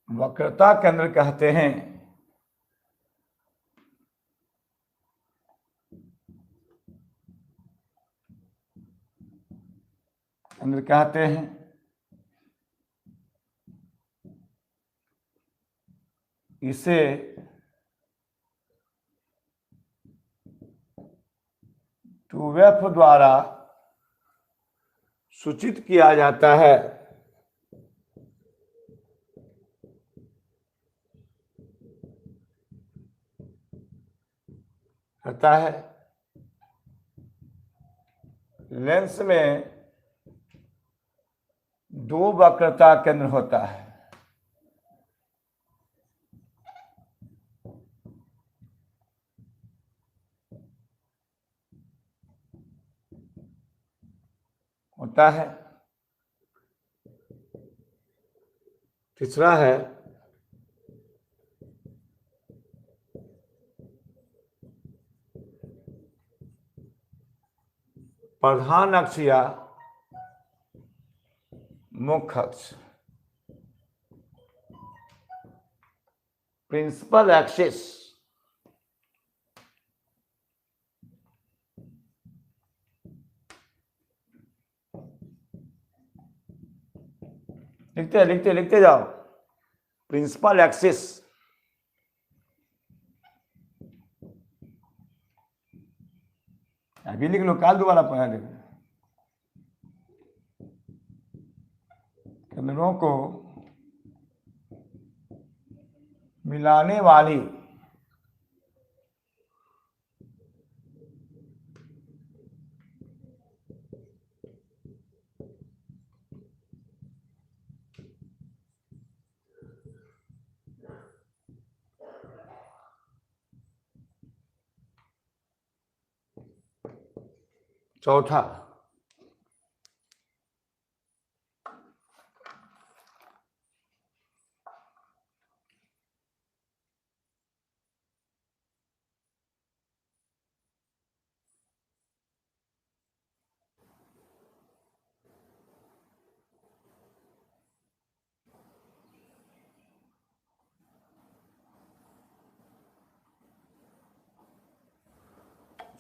वक्रता केंद्र कहते हैं। केंद्र कहते हैं। इसे टूवेफ द्वारा सूचित किया जाता है। कहता है लेंस में दो वक्रता केंद्र होता है। तीसरा है प्रधान अक्ष या मुख्य अक्ष, प्रिंसिपल एक्सिस। लिखते जाओ। प्रिंसिपल एक्सिस अभी लिख लो, काल दोबारा पढ़ा देगा। केंद्रों को मिलाने वाली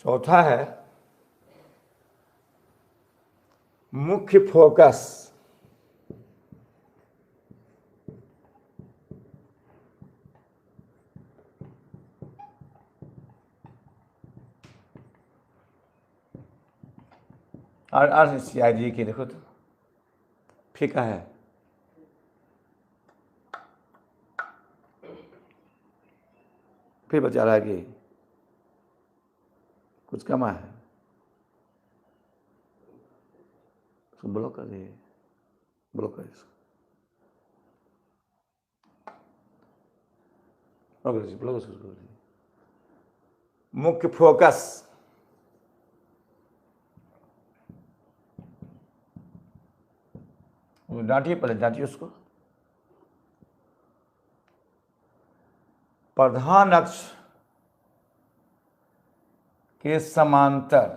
चौथा है मुख्य फोकस। और CID की देखो तो फीका है। फिर बचा रहा है कि कुछ कमा है, उसको ब्लॉक कर दिए, ब्लॉक कर इसको, ब्लॉक उसको। मुख्य फोकस डांटिए, पहले डांटिए उसको। प्रधान अक्ष के समांतर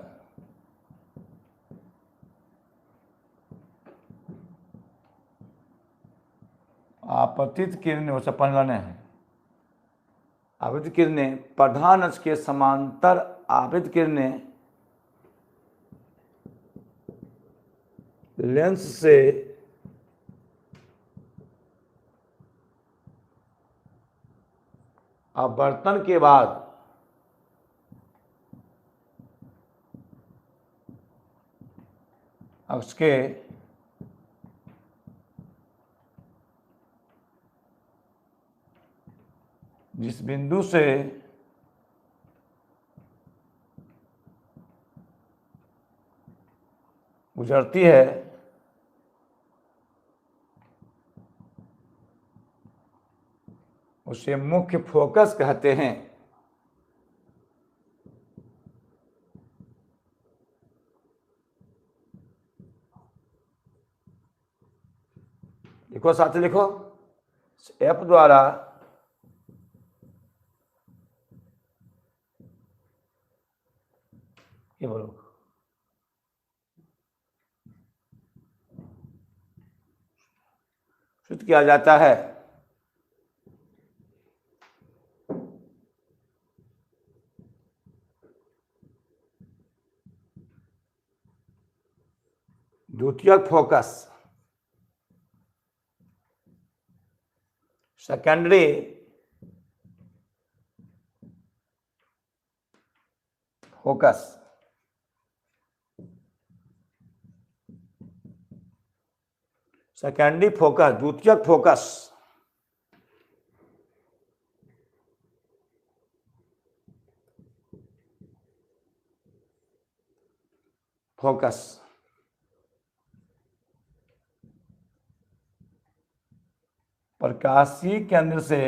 अपतित किरणें वो सब पढ़ने हैं। आवृत किरणें प्रधान अक्ष के समांतर आवृत किरणें लेंस से अपवर्तन के बाद अक्ष के जिस बिंदु से गुजरती है उसे मुख्य फोकस कहते हैं। लिखो साथ लिखो, ऐप द्वारा ये बोलो सूचित किया जाता है द्वितीयक focus, secondary focus. Secondary focus, द्वितीयक फोकस। फोकस प्रकाशीय केंद्र से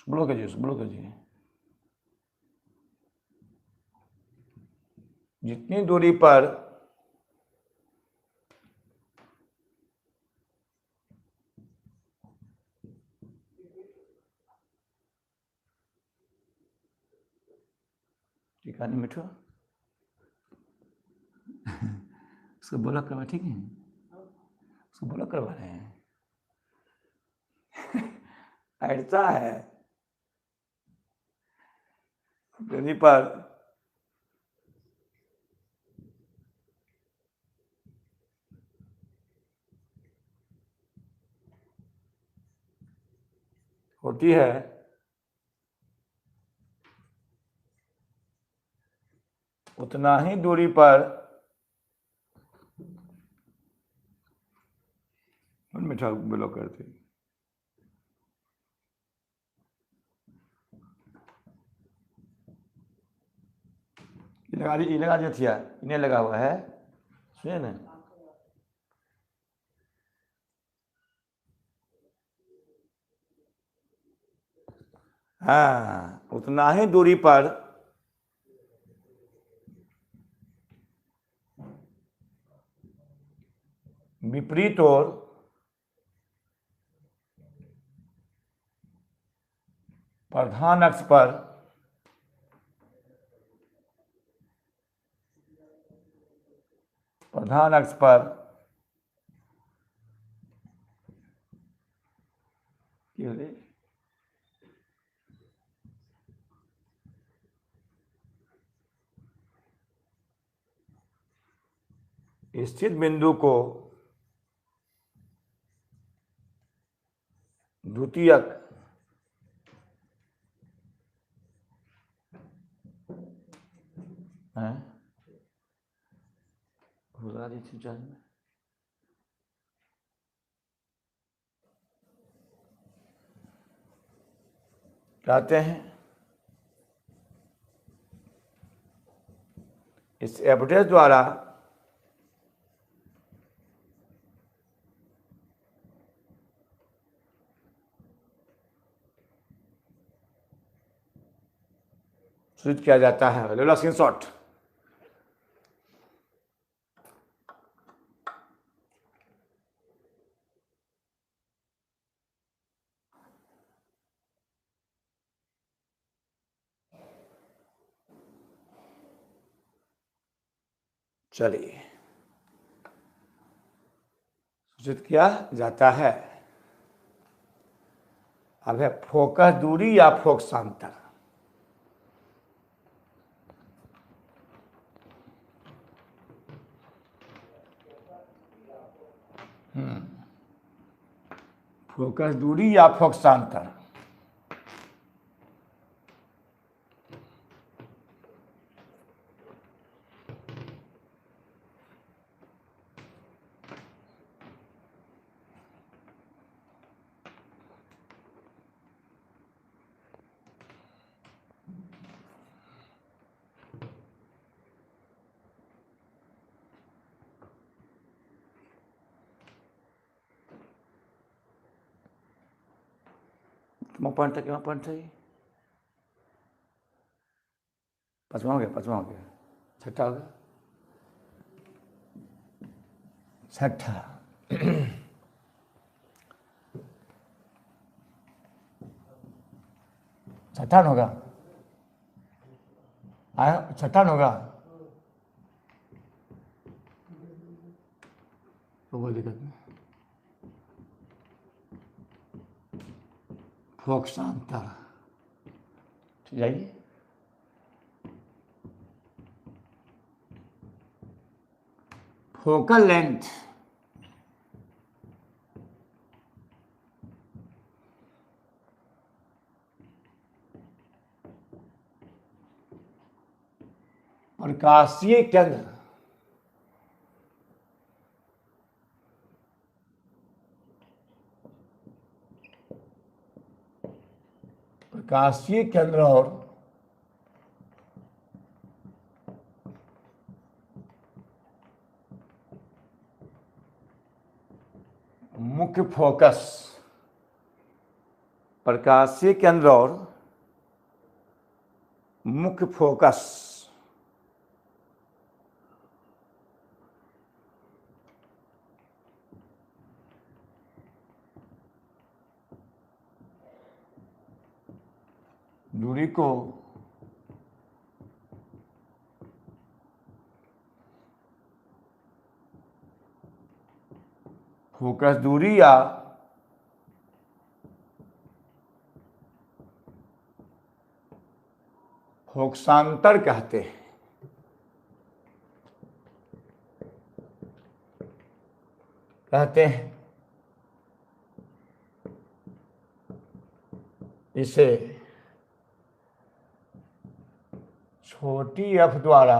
ब्लॉक कीजिए जितनी दूरी पर ठीक है मिठू उसको बोला करवा, ठीक है उसको बोला करवा रहे हैं ऐसा है दूरी पर होती है उतना ही दूरी पर मीठा ब्लॉक करते ये लगा जो थिया इन्हें लगा हुआ है, सुनिए ना हाँ उतना ही दूरी पर विपरीत और प्रधान अक्ष पर स्थित बिंदु को द्वितीयक है कहते हैं। इस एवरेज द्वारा सूचित किया जाता है। ले लो स्क्रीनशॉट। चलिए सूचित किया जाता है। अब है फोकस दूरी या फोकसांतर। फोकस दूरी या फोकसांतर। पॉइंट था, क्या पॉइंट था ये? पांचवा हो गया, छठा हो गया, छठा। छठा होगा, छठा होगा तो कोई दिक्कत नहीं। फोकसांतर, जाइए। फोकल लेंथ प्रकाशीय केंद्र और मुख्य फोकस। प्रकाशीय केंद्र और मुख्य फोकस दूरी को फोकस दूरी या फोकसांतर कहते हैं। इसे छोटी एफ द्वारा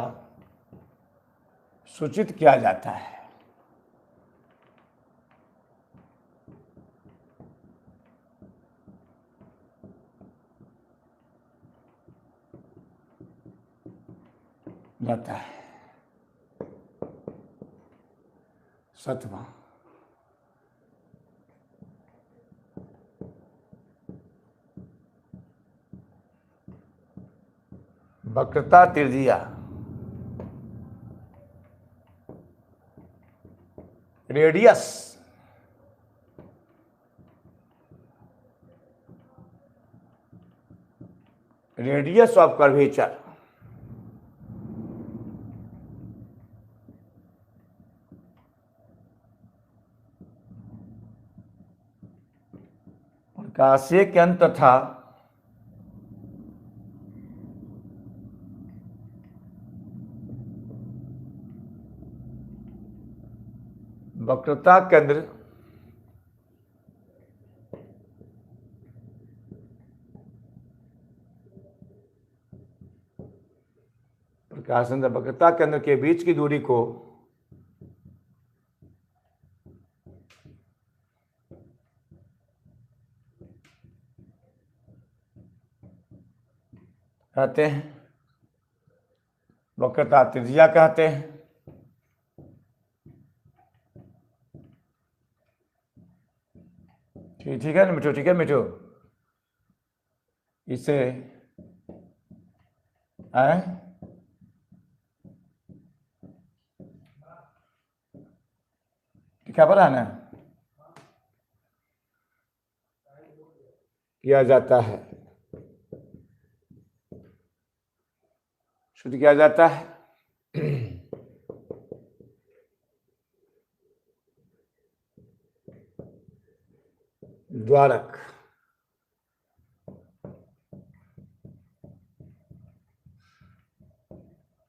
सूचित किया जाता है। सतवां, वक्रता त्रिज्या। Radius of curvature. प्रकाशीय केंद्र तथा वक्रता केंद्र वक्रता केंद्र के बीच की दूरी को कहते हैं वक्रता त्रिज्या कहते हैं। ठीक है ना मिठू, ठीक है मिठू। इसे क्या पता है ना, किया जाता है, शुद्ध किया जाता है। द्वारक,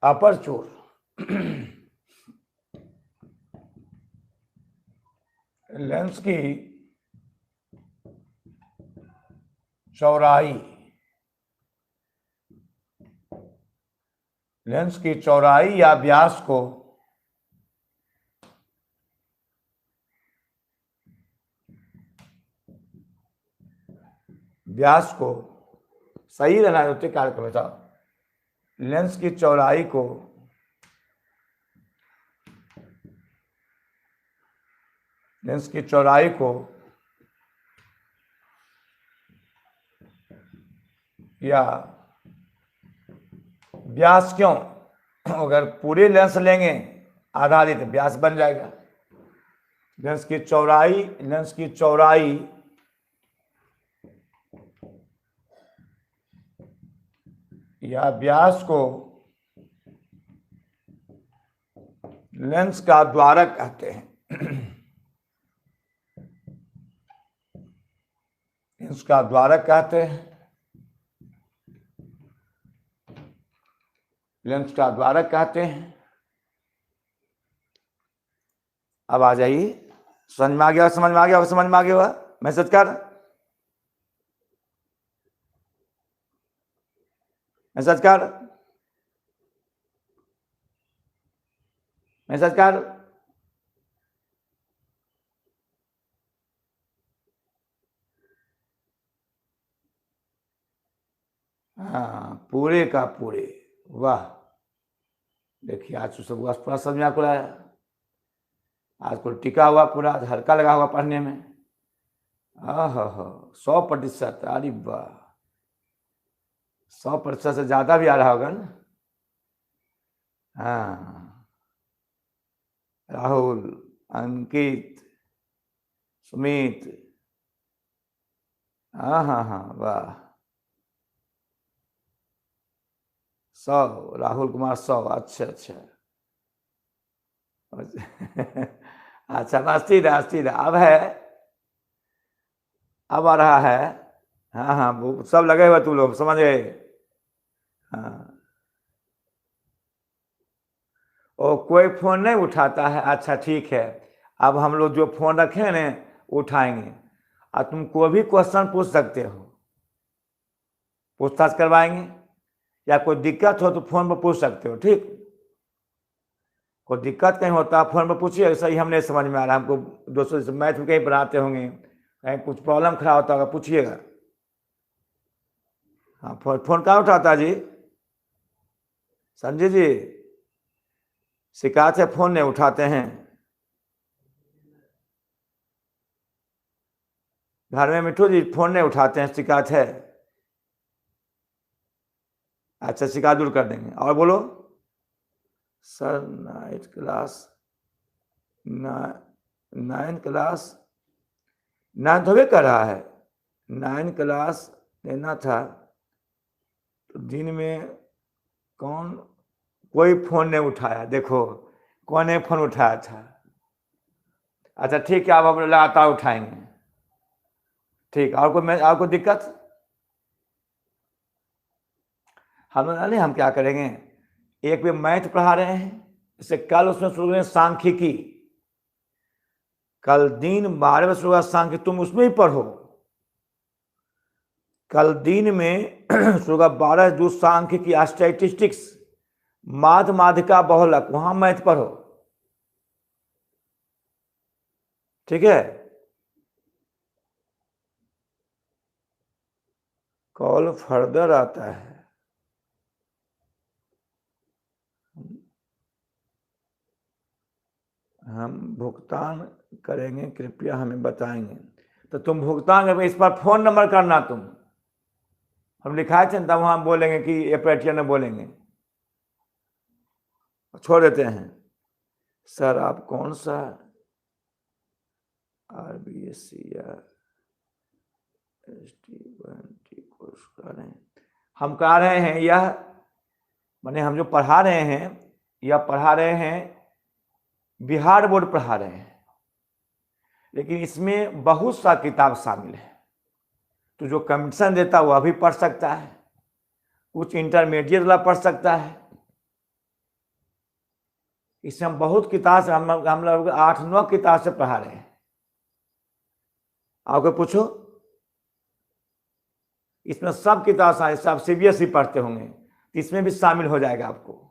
अपर्चूर, लेंस की चौड़ाई, लेंस की चौड़ाई या व्यास को सही रहना है कार्य का बताओ। लेंस की चौड़ाई को या व्यास, क्यों, अगर पूरे लेंस लेंगे आधा आधी तो व्यास बन जाएगा। लेंस की चौड़ाई या व्यास को लेंस का द्वारक कहते हैं। लेंस का द्वारक कहते हैं, लेंस का द्वारक कहते हैं। अब आ जाइए, समझ में आ गया, समझ में आ गया, समझ में आ गया, मैसेज कर, मैसेज कर, मैसेज कर। हाँ, पूरे का पूरे, वाह। देखिए आज तो सब पूरा समझ में आपको आया, आज को टिका हुआ पूरा, हल्का लगा हुआ पढ़ने में। हाँ 100%, अरे वाह, 100% से ज्यादा भी आ रहा होगा ना। हाँ, राहुल, अंकित, सुमित, हाँ वाह, 100, राहुल कुमार 100, अच्छा अच्छा, अस्थिर अब है, अब आ रहा है। हाँ वो सब लगे हुए तुम लोग, समझ गए। हाँ, और कोई फोन नहीं उठाता है, अच्छा ठीक है। अब हम लोग जो फोन रखे हैं ना उठाएंगे, और तुम कोई भी क्वेश्चन पूछ सकते हो, पूछताछ करवाएंगे, या कोई दिक्कत हो तो फोन पर पूछ सकते हो, ठीक। कोई दिक्कत कहीं होता है फोन पर पूछिए, सही हम नहीं समझ में आ रहा, हमको दोस्तों से मैथ में कहीं पढ़ाते होंगे, कहीं कुछ प्रॉब्लम खड़ा होता होगा, पूछिएगा। हाँ, फोन कहाँ उठाता जी, संजय जी, शिकायत है फोन नहीं उठाते हैं, घर में मिठू जी फोन नहीं उठाते हैं, शिकायत है। अच्छा, शिकायत दूर कर देंगे। और बोलो सर, नाइन्थ क्लास, 9 हो कर रहा है, 9 क्लास लेना था, तो दिन में कोई फोन नहीं उठाया, देखो कौन ने फोन उठाया था। अच्छा ठीक है, अब हम लगातार उठाएंगे, ठीक। और कोई दिक्कत, हम क्या करेंगे, एक भी मैथ पढ़ा रहे हैं, इससे कल उसमें शुरू करें सांख्यिकी, कल दिन 12 बजे शुरू सांख्यिकी, तुम उसमें ही पढ़ो। कल दिन में शुरू 12 दूर सांख्यिकी, स्टैटिस्टिक्स, माध्यिका बहुलक, वहां मैथ पढ़ो, ठीक है। कॉल फर्दर आता है, हम भुगतान करेंगे, कृपया हमें बताएंगे। तो तुम भुगतान करेंगे, इस पर फोन नंबर करना, तुम हम लिखाए थे तब वहां बोलेंगे कि एपरेटियर में बोलेंगे, छोड़ देते हैं। सर आप कौन सा RBSc या ST1T कोर्स कर रहे हैं, हम कह रहे हैं यह, माने हम जो पढ़ा रहे हैं, यह पढ़ा रहे हैं, बिहार बोर्ड पढ़ा रहे हैं, लेकिन इसमें बहुत सा किताब शामिल है। तो जो कंपटीशन देता है वह भी पढ़ सकता है, कुछ इंटरमीडिएट वाला पढ़ सकता है। इसमें हम बहुत किताब से हम लोग 8-9 किताब से पढ़ा रहे हैं। आपको पूछो, इसमें सब किताब से आप सीबीएसई पढ़ते होंगे, तो इसमें भी शामिल हो जाएगा आपको।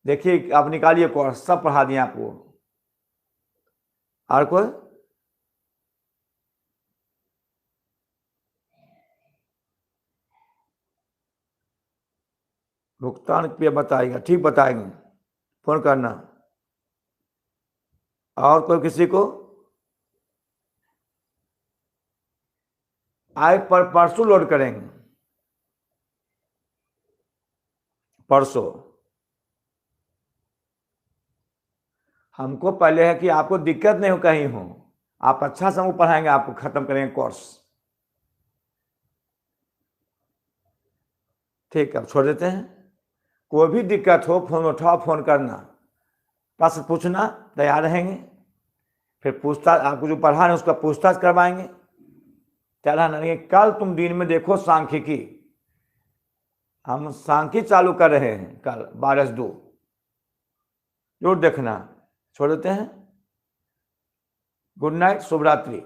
देखिए आप निकालिए कोर्स, सब पढ़ा दिए आपको। और कोई भुगतान पे बताएगा, ठीक बताएंगे, फोन करना। और कोई किसी को आए पर परसों लोड करेंगे, परसों। हमको पहले है कि आपको दिक्कत नहीं हो कहीं हो, आप अच्छा से हमको पढ़ाएंगे, आपको खत्म करेंगे कोर्स। ठीक है, अब छोड़ देते हैं। कोई भी दिक्कत हो फोन उठाओ, फोन करना, प्रश्न पूछना, तैयार रहेंगे। फिर पूछताछ, आपको जो पढ़ा रहे हैं उसका पूछताछ करवाएंगे, तैयार रहना। कल तुम दिन में देखो सांख्यिकी, हम सांख्यिकी चालू कर रहे हैं कल 12:02, जरूर देखना। छोड़ देते हैं। गुड नाइट, शुभ रात्रि।